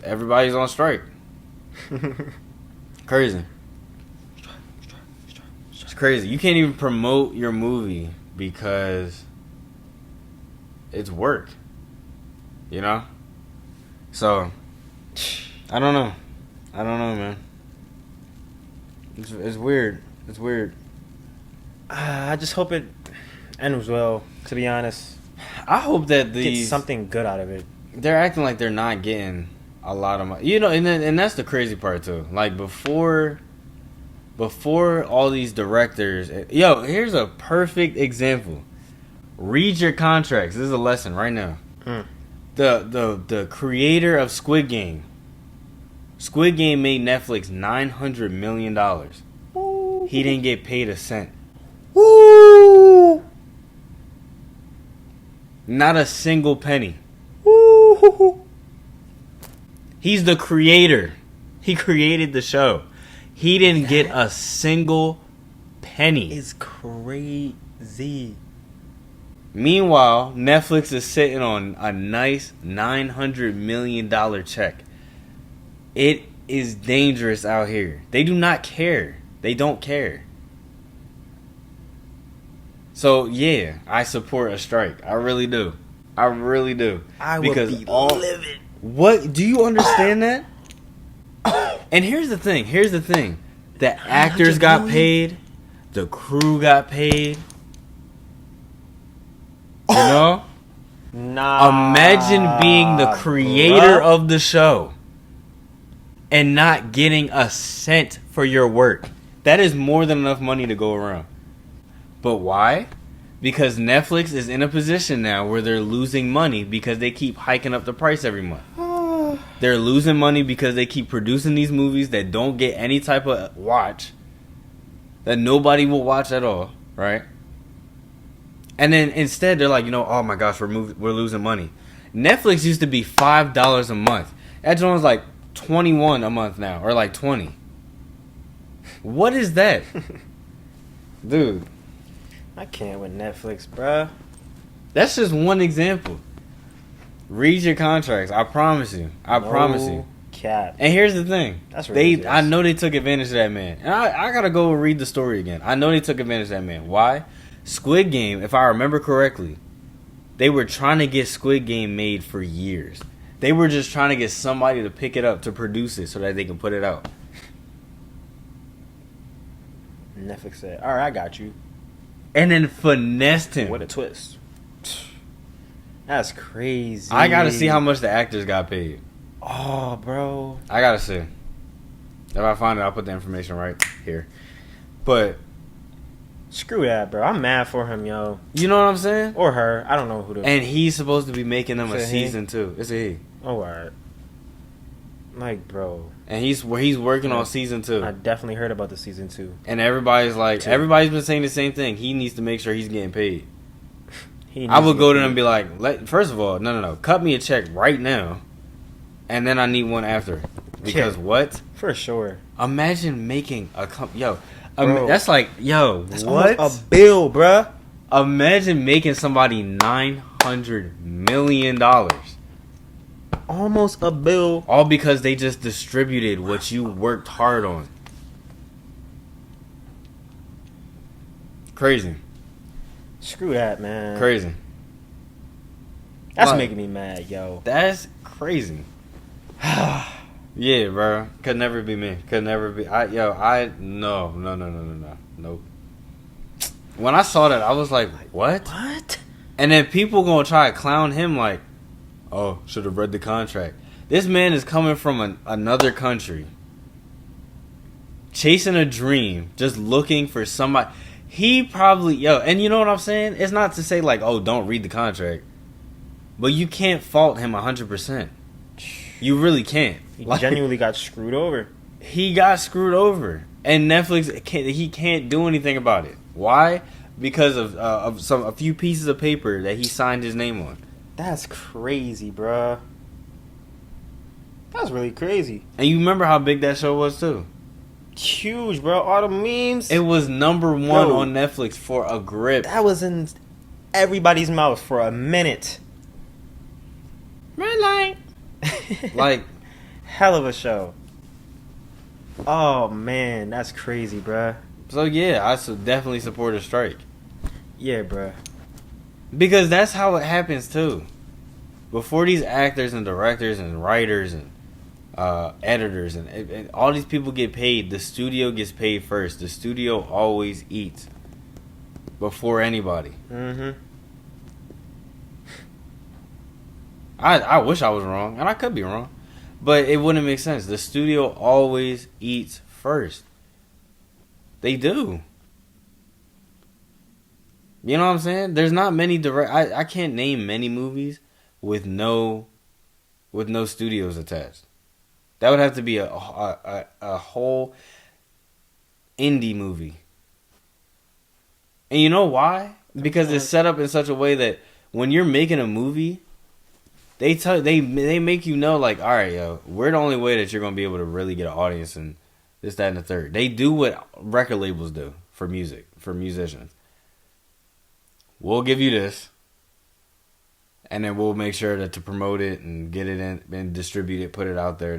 everybody's on strike. Crazy. It's crazy. You can't even promote your movie because it's work. You know? So, I don't know. I don't know, man. It's weird. It's weird. I just hope it ends well, to be honest. I hope that Get something good out of it. They're acting like they're not getting a lot of money. You know, and that's the crazy part, too. Like, before all these directors... Yo, here's a perfect example. Read your contracts. This is a lesson right now. The creator of Squid Game. Squid Game made Netflix $900 million. He didn't get paid a cent. Woo! Not a single penny. He's the creator. He created the show. He didn't get a single penny. It's crazy. Meanwhile, Netflix is sitting on a nice $900 million check. It is dangerous out here. They do not care. They don't care. So, yeah, I support a strike. I really do. I really do. I would be livid. What? Do you understand that? And here's the thing. The actors got paid. The crew got paid. You know? Nah. Imagine being the creator of the show and not getting a cent for your work. That is more than enough money to go around. But why? Because Netflix is in a position now where they're losing money because they keep hiking up the price every month. They're losing money because they keep producing these movies that don't get any type of watch, that nobody will watch at all, right? And then instead they're like, oh my gosh, we're losing money. Netflix used to be $5 a month. That joint was like $21 a month now, or like $20. What is that? Dude. I can't with Netflix, bruh. That's just one example. Read your contracts. I promise you. I promise you. Cap. And here's the thing. That's ridiculous. I know they took advantage of that man. And I gotta go read the story again. I know they took advantage of that man. Why? Squid Game, if I remember correctly, they were trying to get Squid Game made for years. They were just trying to get somebody to pick it up, to produce it, so that they can put it out. Netflix said, alright, I got you. And then finessed him. What a twist. That's crazy. I gotta see how much the actors got paid. Oh, bro. I gotta see. If I find it, I'll put the information right here. But screw that, bro. I'm mad for him, yo. You know what I'm saying? Or her. I don't know who to. And he's supposed to be making them a season too. It's a he. Oh, alright. Like, bro. And he's working on season 2. I definitely heard about the season 2. And everybody's been saying the same thing. He needs to make sure he's getting paid. I would go to them and be like, first of all, no, cut me a check right now, and then I need one after. Because what? For sure. Imagine making that's like, that's what? A bill, bruh. Imagine making somebody $900 million. Almost a bill. All because they just distributed what you worked hard on. Crazy. Screw that, man. Crazy. That's making me mad, yo. That's crazy. Yeah, bro. Could never be me. Could never be. No. Nope. When I saw that, I was like, what? What? And then people gonna try to clown him like, oh, should have read the contract. This man is coming from another country, chasing a dream, just looking for somebody. He probably, and you know what I'm saying? It's not to say like, oh, don't read the contract. But you can't fault him 100%. You really can't. He genuinely got screwed over. He got screwed over. And Netflix, he can't do anything about it. Why? Because of a few pieces of paper that he signed his name on. That's crazy, bruh. That's really crazy. And you remember how big that show was too? Huge, bro. All the memes. It was #1 on Netflix for a grip. That was in everybody's mouth for a minute. Red light. Like, hell of a show. Oh man, that's crazy, bruh. So yeah, I definitely support a strike. Yeah, bruh. Because that's how it happens too. Before these actors and directors and writers and editors and all these people get paid, the studio gets paid first. The studio always eats before anybody. Mm-hmm. I wish I was wrong, and I could be wrong, but it wouldn't make sense. The studio always eats first. They do. You know what I'm saying? There's not many I can't name many movies with no studios attached. That would have to be a whole indie movie. And you know why? Because it's set up in such a way that when you're making a movie, they make you know, like, all right, yo, we're the only way that you're gonna be able to really get an audience and this, that, and the third. They do what record labels do for music, for musicians. We'll give you this, and then we'll make sure that to promote it and get it in and distribute it, put it out there.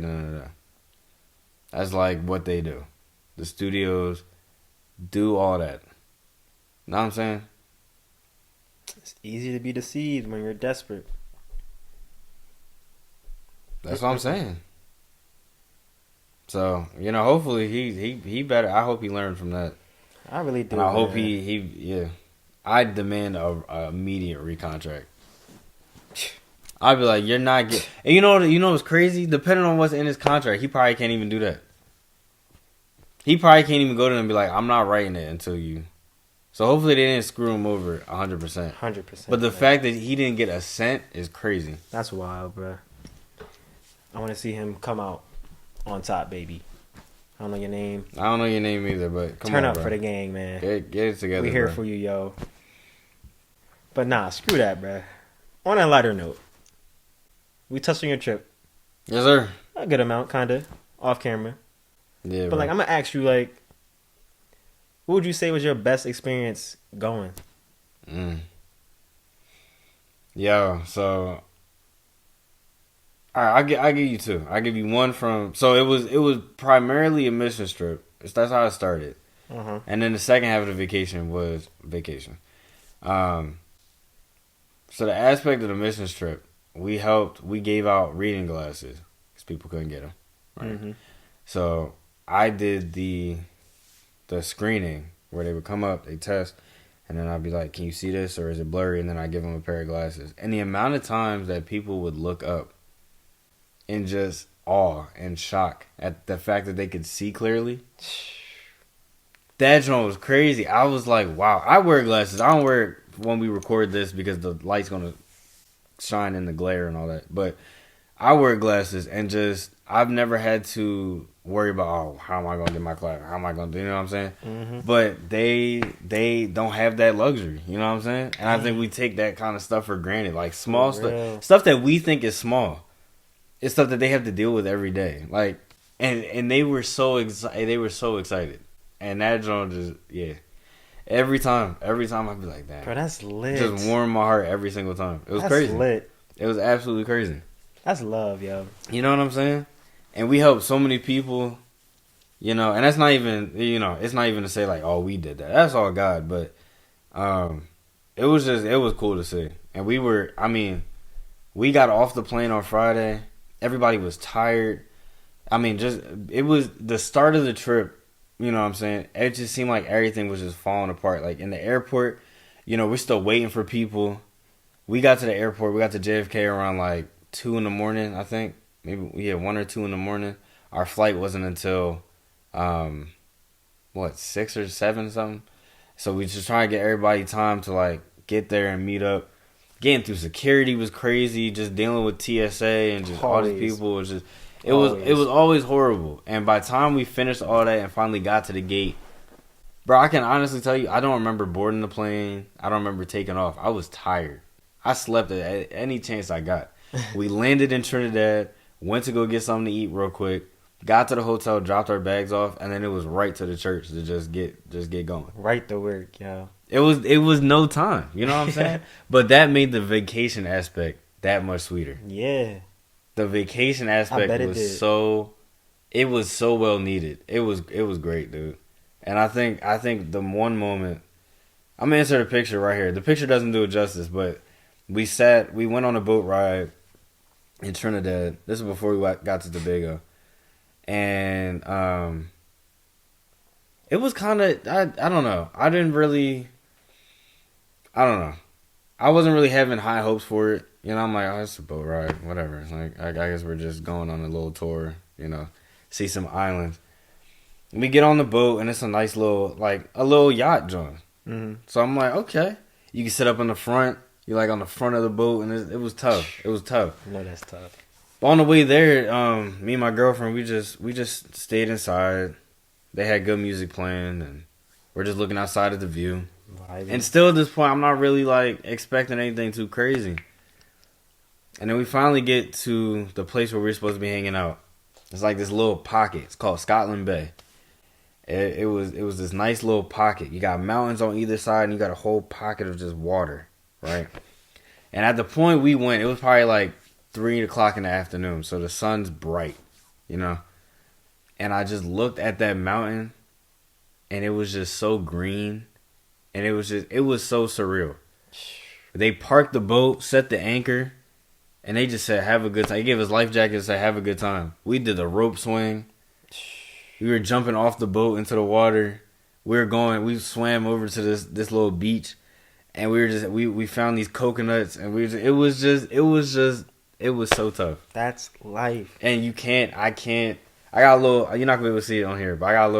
That's like what they do. The studios do all that. Know what I'm saying? It's easy to be deceived when you're desperate. That's what I'm saying. So, hopefully he better. I hope he learned from that. I really do. And I hope he I demand a immediate recontract. I'd be like, you're not getting. And you know what's crazy? Depending on what's in his contract, he probably can't even do that. He probably can't even go to them and be like, I'm not writing it until you. So hopefully they didn't screw him over 100%. 100%. But the fact that he didn't get a cent is crazy. That's wild, bro. I want to see him come out on top, baby. I don't know your name. I don't know your name either, but turn on, up bro. For the gang, man. Get it together. We here bro. for you, yo. But nah, screw that, bro. On a lighter note, we touched on your trip. Yes, sir. A good amount, kinda, off camera. Yeah, but bro. like, I'm gonna ask you, like, what would you say was your best experience going? Yo, so. All right, I give you two. I give you one from. So it was primarily a mission trip. That's how it started, and then the second half of the vacation was vacation. So the aspect of the mission trip, we gave out reading glasses because people couldn't get them. Right. Mm-hmm. So I did the screening where they would come up, they test, and then I'd be like, "Can you see this, or is it blurry?" And then I give them a pair of glasses. And the amount of times that people would look up in just awe and shock at the fact that they could see clearly. That joint was crazy. I was like, wow. I wear glasses. I don't wear it when we record this because the light's going to shine in the glare and all that. But I wear glasses and just, I've never had to worry about, oh, how am I going to get my class? How am I going to do, you know what I'm saying? Mm-hmm. But they don't have that luxury, you know what I'm saying? And I think we take that kind of stuff for granted. Like small stuff that we think is small. It's stuff that they have to deal with every day. Like, and they were so excited. And that joint just, yeah. Every time I'd be like, that. Bro, that's lit. Just warmed my heart every single time. It was crazy. Lit. It was absolutely crazy. That's love, yo. You know what I'm saying? And we helped so many people, and that's not even, it's not even to say like, oh, we did that. That's all God. But it was cool to see. And we got off the plane on Friday. Everybody was tired. It was the start of the trip. You know what I'm saying? It just seemed like everything was just falling apart. Like in the airport, we're still waiting for people. we got to the airport. We got to JFK around like 2 in the morning, I think. Maybe 1 or 2 in the morning. Our flight wasn't until 6 or 7 something. So we just trying to get everybody time to like get there and meet up. Getting through security was crazy. Just dealing with TSA and just all these people was just it was always horrible. And by the time we finished all that and finally got to the gate, bro, I can honestly tell you, I don't remember boarding the plane. I don't remember taking off. I was tired. I slept at any chance I got. We landed in Trinidad, went to go get something to eat real quick, got to the hotel, dropped our bags off, and then it was right to the church to just get going. Right to work, yo. It was no time, you know what I'm saying? But that made the vacation aspect that much sweeter. Yeah. The vacation aspect was so well needed. It was great, dude. And I think the one moment, I'm gonna insert a picture right here. The picture doesn't do it justice, but we went on a boat ride in Trinidad. This is before we got to Tobago. And it was kind of, I don't know. I don't know. I wasn't really having high hopes for it. You know, I'm like, oh, it's a boat ride, whatever. It's like, I guess we're just going on a little tour, you know, see some islands. We get on the boat, and it's a nice little, like, a little yacht joint. Mm-hmm. So I'm like, okay. You can sit up in the front. You're, like, on the front of the boat, and it was tough. It was tough. No, that's tough. But on the way there, me and my girlfriend, we just stayed inside. They had good music playing, and we're just looking outside at the view. Vibing. And still at this point, I'm not really, like, expecting anything too crazy. And then we finally get to the place where we're supposed to be hanging out. It's like this little pocket. It's called Scotland Bay. It was this nice little pocket. You got mountains on either side, and you got a whole pocket of just water, right? And at the point we went, it was probably like 3 o'clock in the afternoon, so the sun's bright, you know? And I just looked at that mountain, and it was just so green, and it was so surreal. They parked the boat, set the anchor, and they just said, have a good time. They gave us life jackets and said, have a good time. We did the rope swing. We were jumping off the boat into the water. We swam over to this little beach, and we found these coconuts, and it was so tough. That's life. And I got a little, you're not gonna be able to see it on here, but I got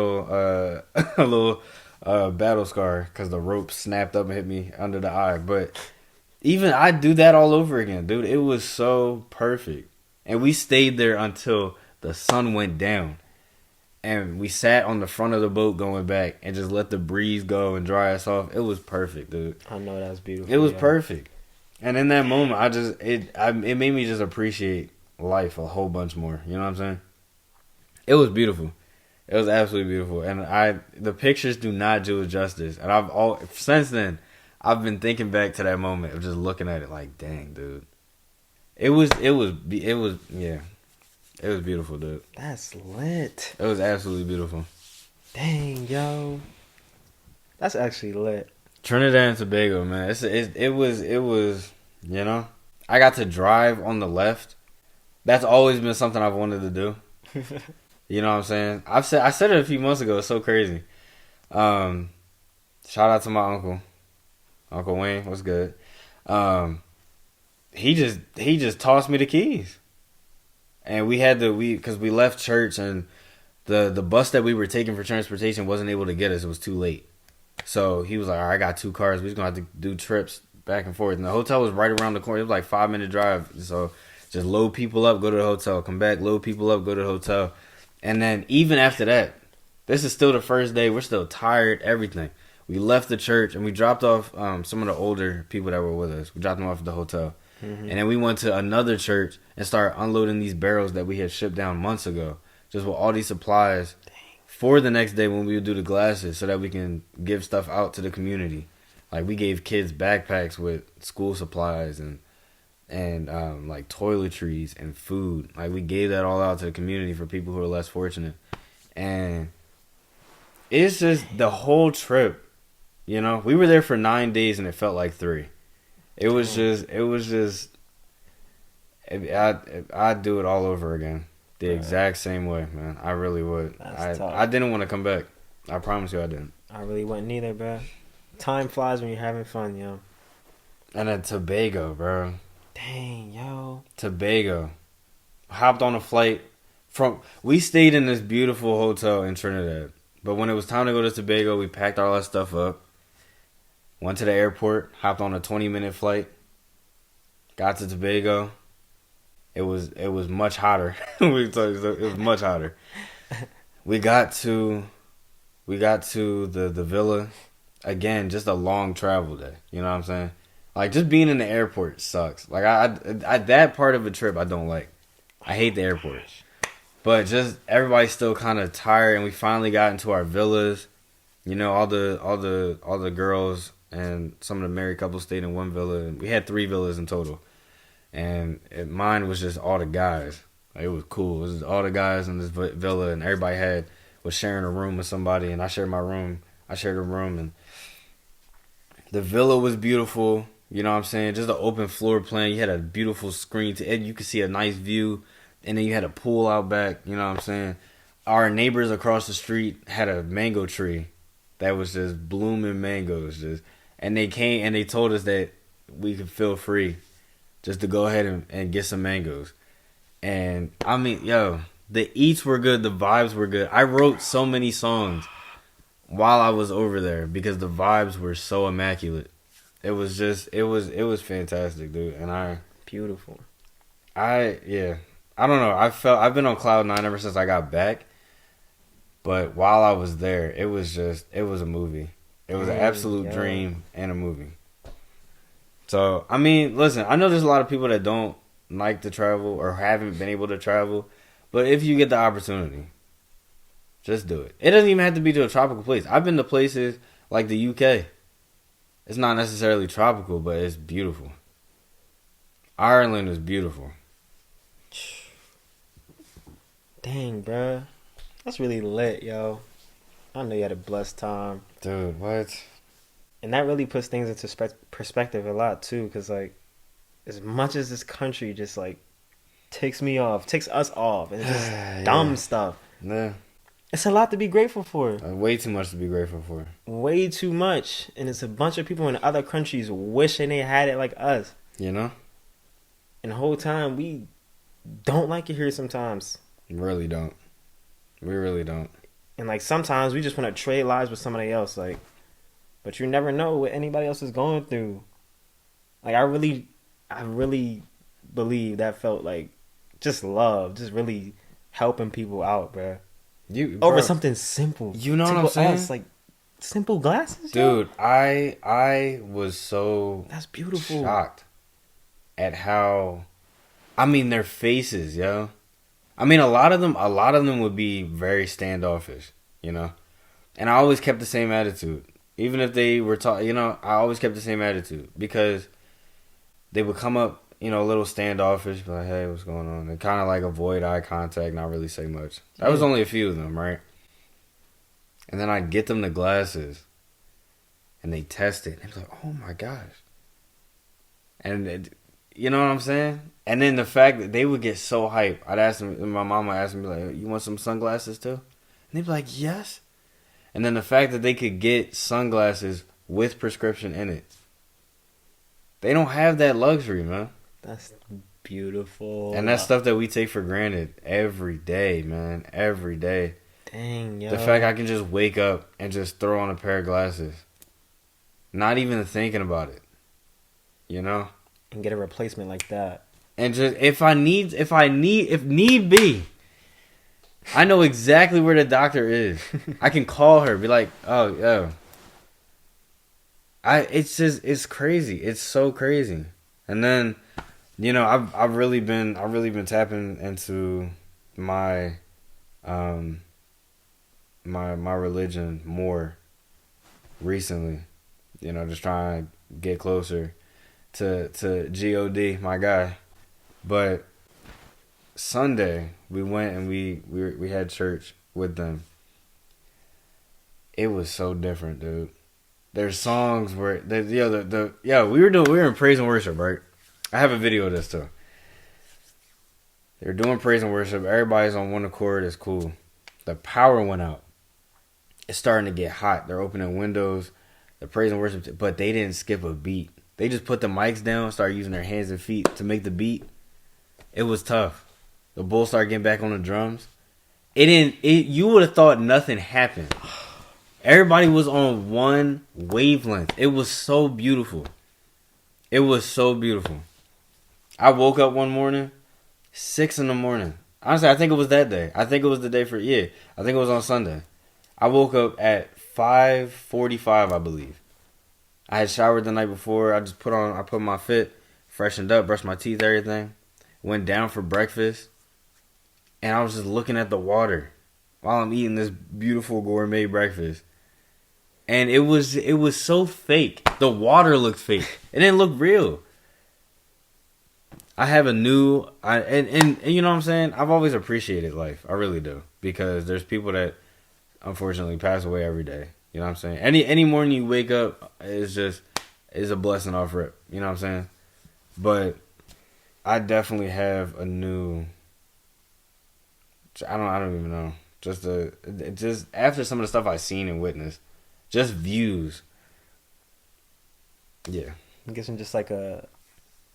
a little battle scar because the rope snapped up and hit me under the eye. But even I'd do that all over again, dude. It was so perfect. And we stayed there until the sun went down. And we sat on the front of the boat going back and just let the breeze go and dry us off. It was perfect, dude. I know that was beautiful. It was perfect. And in that moment, it made me just appreciate life a whole bunch more. You know what I'm saying? It was beautiful. It was absolutely beautiful. And the pictures do not do it justice. And since then, I've been thinking back to that moment of just looking at it like, dang, dude. It was beautiful, dude. That's lit. It was absolutely beautiful. Dang, yo. That's actually lit. Trinidad and Tobago, man. It was, you know. I got to drive on the left. That's always been something I've wanted to do. You know what I'm saying? I said it a few months ago. It's so crazy. Shout out to my uncle. Uncle Wayne, what's good? He just tossed me the keys. And because we left church and the bus that we were taking for transportation wasn't able to get us. It was too late. So he was like, all right, I got 2 cars. We're just going to have to do trips back and forth. And the hotel was right around the corner. It was like 5-minute drive. So just load people up, go to the hotel, come back, load people up, go to the hotel. And then even after that, this is still the first day. We're still tired, everything. We left the church and we dropped off some of the older people that were with us. We dropped them off at the hotel. Mm-hmm. And then we went to another church and started unloading these barrels that we had shipped down months ago. Just with all these supplies for the next day when we would do the glasses so that we can give stuff out to the community. Like we gave kids backpacks with school supplies and like toiletries and food. Like we gave that all out to the community for people who are less fortunate. And it's just the whole trip, you know. We were there for 9 days and it felt like 3. It was just I'd do it all over again. The exact same way, man. I really would. I didn't want to come back. I promise you I didn't. I really wouldn't either, bro. Time flies when you're having fun, yo. And then Tobago, bro. Dang, yo. Tobago. Hopped on a flight from... We stayed in this beautiful hotel in Trinidad. But when it was time to go to Tobago, we packed all that stuff up. Went to the airport. Hopped on a 20-minute flight. Got to Tobago. It was much hotter. It was much hotter. We got to the villa. Again, just a long travel day. You know what I'm saying? Like, just being in the airport sucks. Like, I that part of a trip I don't like. I hate the airport. But just everybody's still kind of tired, and we finally got into our villas. You know, all the girls and some of the married couples stayed in one villa. We had 3 villas in total. And mine was just all the guys. Like, it was cool. It was all the guys in this villa, and everybody was sharing a room with somebody, and I shared my room. I shared a room, and the villa was beautiful. You know what I'm saying? Just an open floor plan. You had a beautiful screen. You could see a nice view. And then you had a pool out back. You know what I'm saying? Our neighbors across the street had a mango tree that was just blooming mangoes. And they came and they told us that we could feel free just to go ahead and get some mangoes. And, I mean, yo, the eats were good. The vibes were good. I wrote so many songs while I was over there because the vibes were so immaculate. It was fantastic, dude. And beautiful. Yeah. I don't know. I've been on cloud 9 ever since I got back. But while I was there, it was a movie. It was an absolute dream and a movie. So, I mean, listen, I know there's a lot of people that don't like to travel or haven't been able to travel. But if you get the opportunity, just do it. It doesn't even have to be to a tropical place. I've been to places like the UK. It's not necessarily tropical, but it's beautiful. Ireland is beautiful. Dang, bruh. That's really lit, yo. I know you had a blessed time. Dude, what? And that really puts things into perspective a lot, too. Because, like, as much as this country just, like, takes us off, and it's just dumb stuff. Yeah. It's a lot to be grateful for. Way too much to be grateful for. Way too much. And it's a bunch of people in other countries wishing they had it like us. You know? And the whole time, we don't like it here sometimes. We really don't. We really don't. And, like, sometimes we just want to trade lives with somebody else. Like, but you never know what anybody else is going through. Like, I really believe that felt like just love. Just really helping people out, bruh. Over something simple. You know what I'm saying? Like simple glasses, dude. Yo? I was so that's beautiful. Shocked at how, I mean, their faces, yo. I mean, a lot of them would be very standoffish, you know. And I always kept the same attitude, even if they were talking. You know, I always kept the same attitude because they would come up, you know, a little standoffish, be like, hey, what's going on? And kind of like avoid eye contact, not really say much. That was only a few of them, right? And then I'd get them the glasses, and they test it. And they'd be like, oh my gosh. And you know what I'm saying? And then the fact that they would get so hyped. I'd ask them, and my mama asked me, like, you want some sunglasses too? And they'd be like, yes. And then the fact that they could get sunglasses with prescription in it. They don't have that luxury, man. That's beautiful. And that's stuff that we take for granted every day, man. Every day. Dang, yo. The fact I can just wake up and just throw on a pair of glasses. Not even thinking about it. You know? And get a replacement like that. And just if need be, I know exactly where the doctor is. I can call her, be like, oh, yo. It's crazy. It's so crazy. And then, you know, I've really been tapping into my my religion more recently. You know, just trying to get closer to God, my guy. But Sunday we went and we had church with them. It was so different, dude. There's songs where we were in praise and worship, right? I have a video of this too. They're doing praise and worship. Everybody's on one accord. It's cool. The power went out. It's starting to get hot. They're opening windows. The praise and worship, but they didn't skip a beat. They just put the mics down, started using their hands and feet to make the beat. It was tough. The Bulls started getting back on the drums. You would have thought nothing happened. Everybody was on one wavelength. It was so beautiful. It was so beautiful. I woke up one morning, 6 a.m. Honestly, I think it was that day. I think it was the day I think it was on Sunday. I woke up at 5:45, I believe. I had showered the night before. I put my fit, freshened up, brushed my teeth, everything. Went down for breakfast. And I was just looking at the water while I'm eating this beautiful gourmet breakfast. And it was so fake. The water looked fake. It didn't look real. I have and you know what I'm saying? I've always appreciated life. I really do. Because there's people that unfortunately pass away every day. You know what I'm saying? Any morning you wake up is a blessing off rip. You know what I'm saying? But I definitely have a new, I don't even know. Just after some of the stuff I've seen and witnessed, just views. Yeah. I'm guessing just like a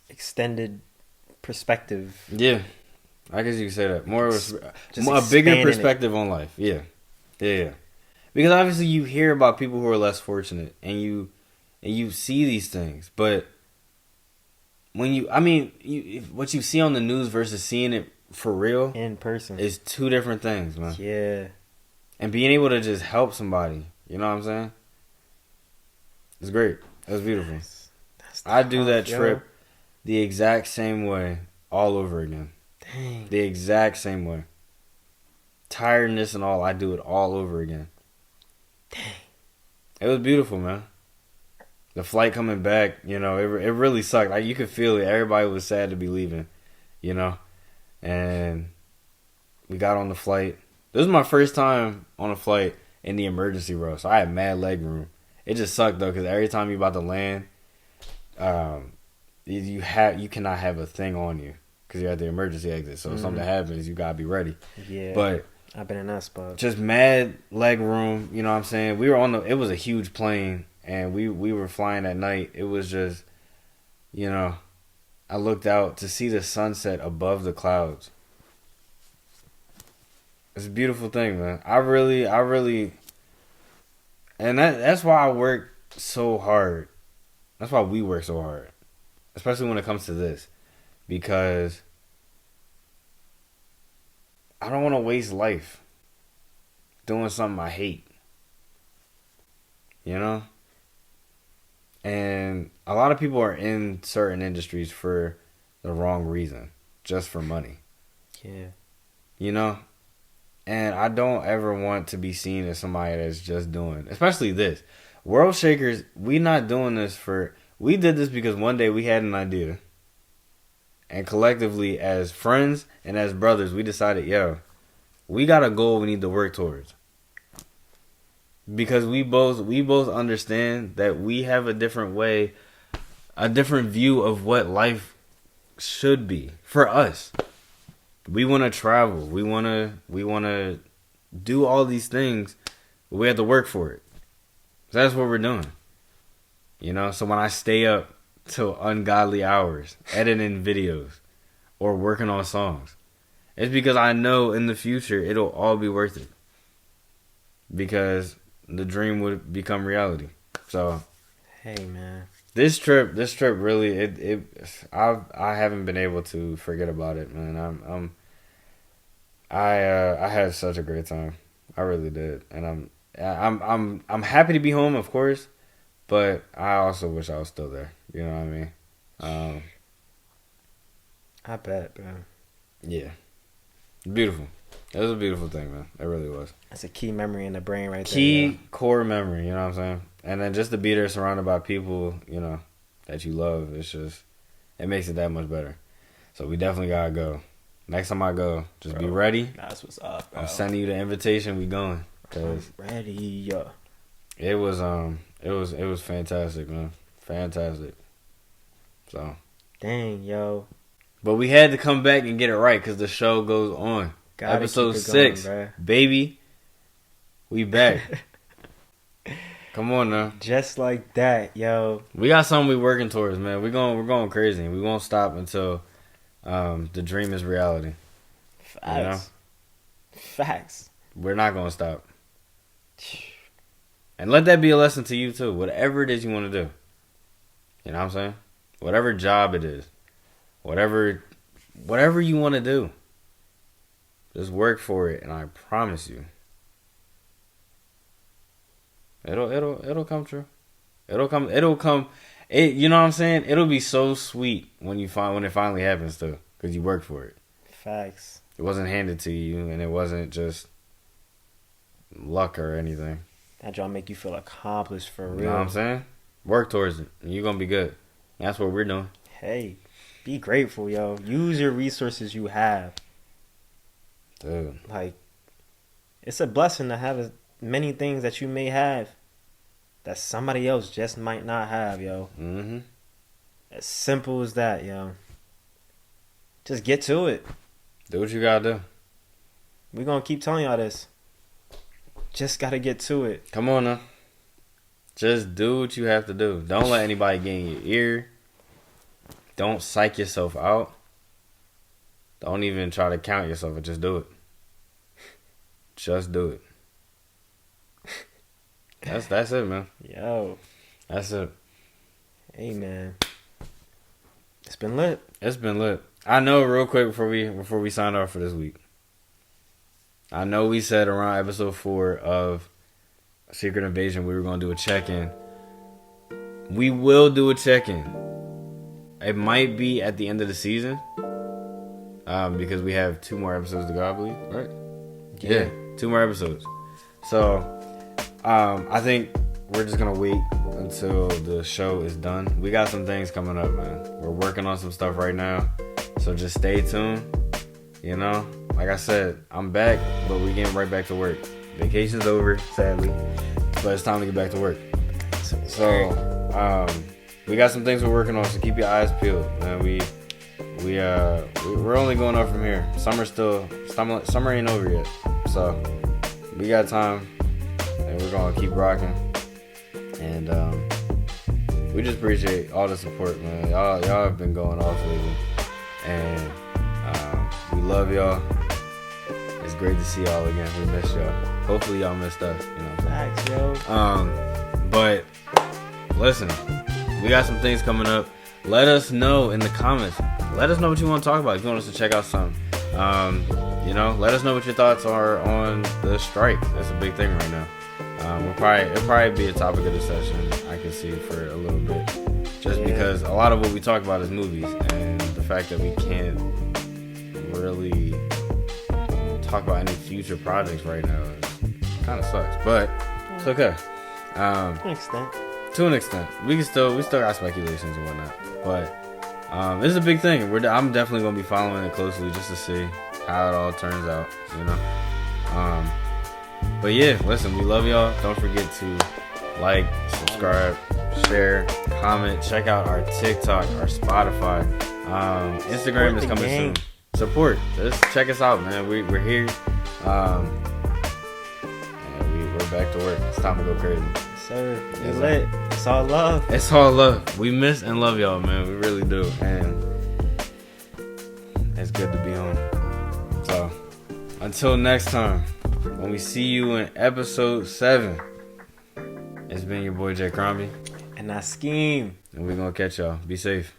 extended perspective. Yeah. I guess you could say that. More a bigger perspective on life. Yeah. Yeah. Because obviously you hear about people who are less fortunate and you see these things, but when what you see on the news versus seeing it for real in person is two different things, man. Yeah. And being able to just help somebody, you know what I'm saying? It's great. That's beautiful. I do that trip the exact same way all over again. Dang. The exact same way. Tiredness and all, I do it all over again. Dang. It was beautiful, man. The flight coming back, you know, it really sucked. Like, you could feel it. Everybody was sad to be leaving, you know? And we got on the flight. This was my first time on a flight in the emergency row, so I had mad leg room. It just sucked, though, because every time you're about to land, you cannot have a thing on you because you're at the emergency exit. So if something happens, you got to be ready. Yeah. But I've been in that spot. Just mad leg room, you know what I'm saying? We were it was a huge plane, and we were flying at night. It was just, you know, I looked out to see the sunset above the clouds. It's a beautiful thing, man. I really, and that's why I work so hard. That's why we work so hard, especially when it comes to this, because I don't want to waste life doing something I hate. You know? And a lot of people are in certain industries for the wrong reason, just for money. Yeah. You know? And I don't ever want to be seen as somebody that's just doing, especially this. World Shakers, we not doing this we did this because one day we had an idea. And collectively, as friends and as brothers, we decided, we got a goal we need to work towards. Because we both understand that we have a different way, a different view of what life should be for us. We want to travel. We want to do all these things, but we have to work for it. So that's what we're doing. You know, so when I stay up till ungodly hours editing videos or working on songs, it's because I know in the future it'll all be worth it. Because the dream would become reality. So, hey man, this trip really I haven't been able to forget about it, man. I had such a great time. I really did, and I'm happy to be home, of course, but I also wish I was still there. You know what I mean? I bet, bro. Yeah, beautiful. It was a beautiful thing, man. It really was. That's a key memory in the brain right there. Key core memory, you know what I'm saying? And then just to be there surrounded by people, you know, that you love, it makes it that much better. So we definitely gotta go. Next time I go, just be ready. That's what's up, bro. I'm sending you the invitation. We going. I'm ready. It was fantastic, man. Fantastic. So. Dang, yo. But we had to come back and get it right because the show goes on. Episode 6, baby. We back. Come on now. Just like that, yo. We got something we working towards, man. We're going crazy. We won't stop until the dream is reality. Facts. You know? Facts. We're not gonna stop. And let that be a lesson to you too. Whatever it is you want to do. You know what I'm saying? Whatever job it is. Whatever you want to do. Just work for it, and I promise you, it'll come true. It'll come. You know what I'm saying? It'll be so sweet when it finally happens too, because you worked for it. Facts. It wasn't handed to you, and it wasn't just luck or anything. That job make you feel accomplished for real. You know what I'm saying? Work towards it, and you're gonna be good. That's what we're doing. Hey, be grateful, yo. Use your resources you have. Dude. Like, it's a blessing to have as many things that you may have that somebody else just might not have, yo. Mm-hmm. As simple as that, yo. Just get to it. Do what you gotta do. We're gonna keep telling y'all this. Just gotta get to it. Come on now. Just do what you have to do. Don't let anybody get in your ear. Don't psych yourself out. Don't even try to count yourself, but just do it. Just do it. That's it, man. Yo. That's it. Hey, man. It's been lit. It's been lit. I know, real quick before we sign off for this week. I know we said around episode 4 of Secret Invasion we were gonna do a check-in. We will do a check-in. It might be at the end of the season. Because we have 2 more episodes to go, I believe, right? Yeah, 2 more episodes. So, I think we're just gonna wait until the show is done. We got some things coming up, man. We're working on some stuff right now, so just stay tuned. You know, like I said, I'm back, but we getting right back to work. Vacation's over, sadly, but it's time to get back to work. So, we got some things we're working on, so keep your eyes peeled, man. We're only going up from here. Summer ain't over yet, so we got time, and we're gonna keep rocking. And we just appreciate all the support, man. Y'all have been going off lately, and we love y'all. It's great to see y'all again. We miss y'all. Hopefully y'all missed us. You know. Facts, yo. But listen, we got some things coming up. Let us know in the comments. Let us know what you want to talk about. If you want us to check out something, you know, let us know what your thoughts are on the strike. That's a big thing right now. It'll probably be a topic of discussion, I can see, for a little bit. Just because a lot of what we talk about is movies, and the fact that we can't really talk about any future projects right now kind of sucks. But it's okay. To an extent. To an extent. We still got speculations and whatnot. But this is a big thing. I'm definitely going to be following it closely just to see how it all turns out, you know. But yeah, listen, we love y'all. Don't forget to like, subscribe, share, comment. Check out our TikTok, our Spotify. Instagram is coming soon. Support. Just check us out, man. We're here. And we're back to work. It's time to go crazy. Sir, we lit. It's all love. It's all love. We miss and love y'all, man. We really do. And it's good to be home. So, until next time, when we see you in episode 7, it's been your boy JCrombie. And I scheme. And we're going to catch y'all. Be safe.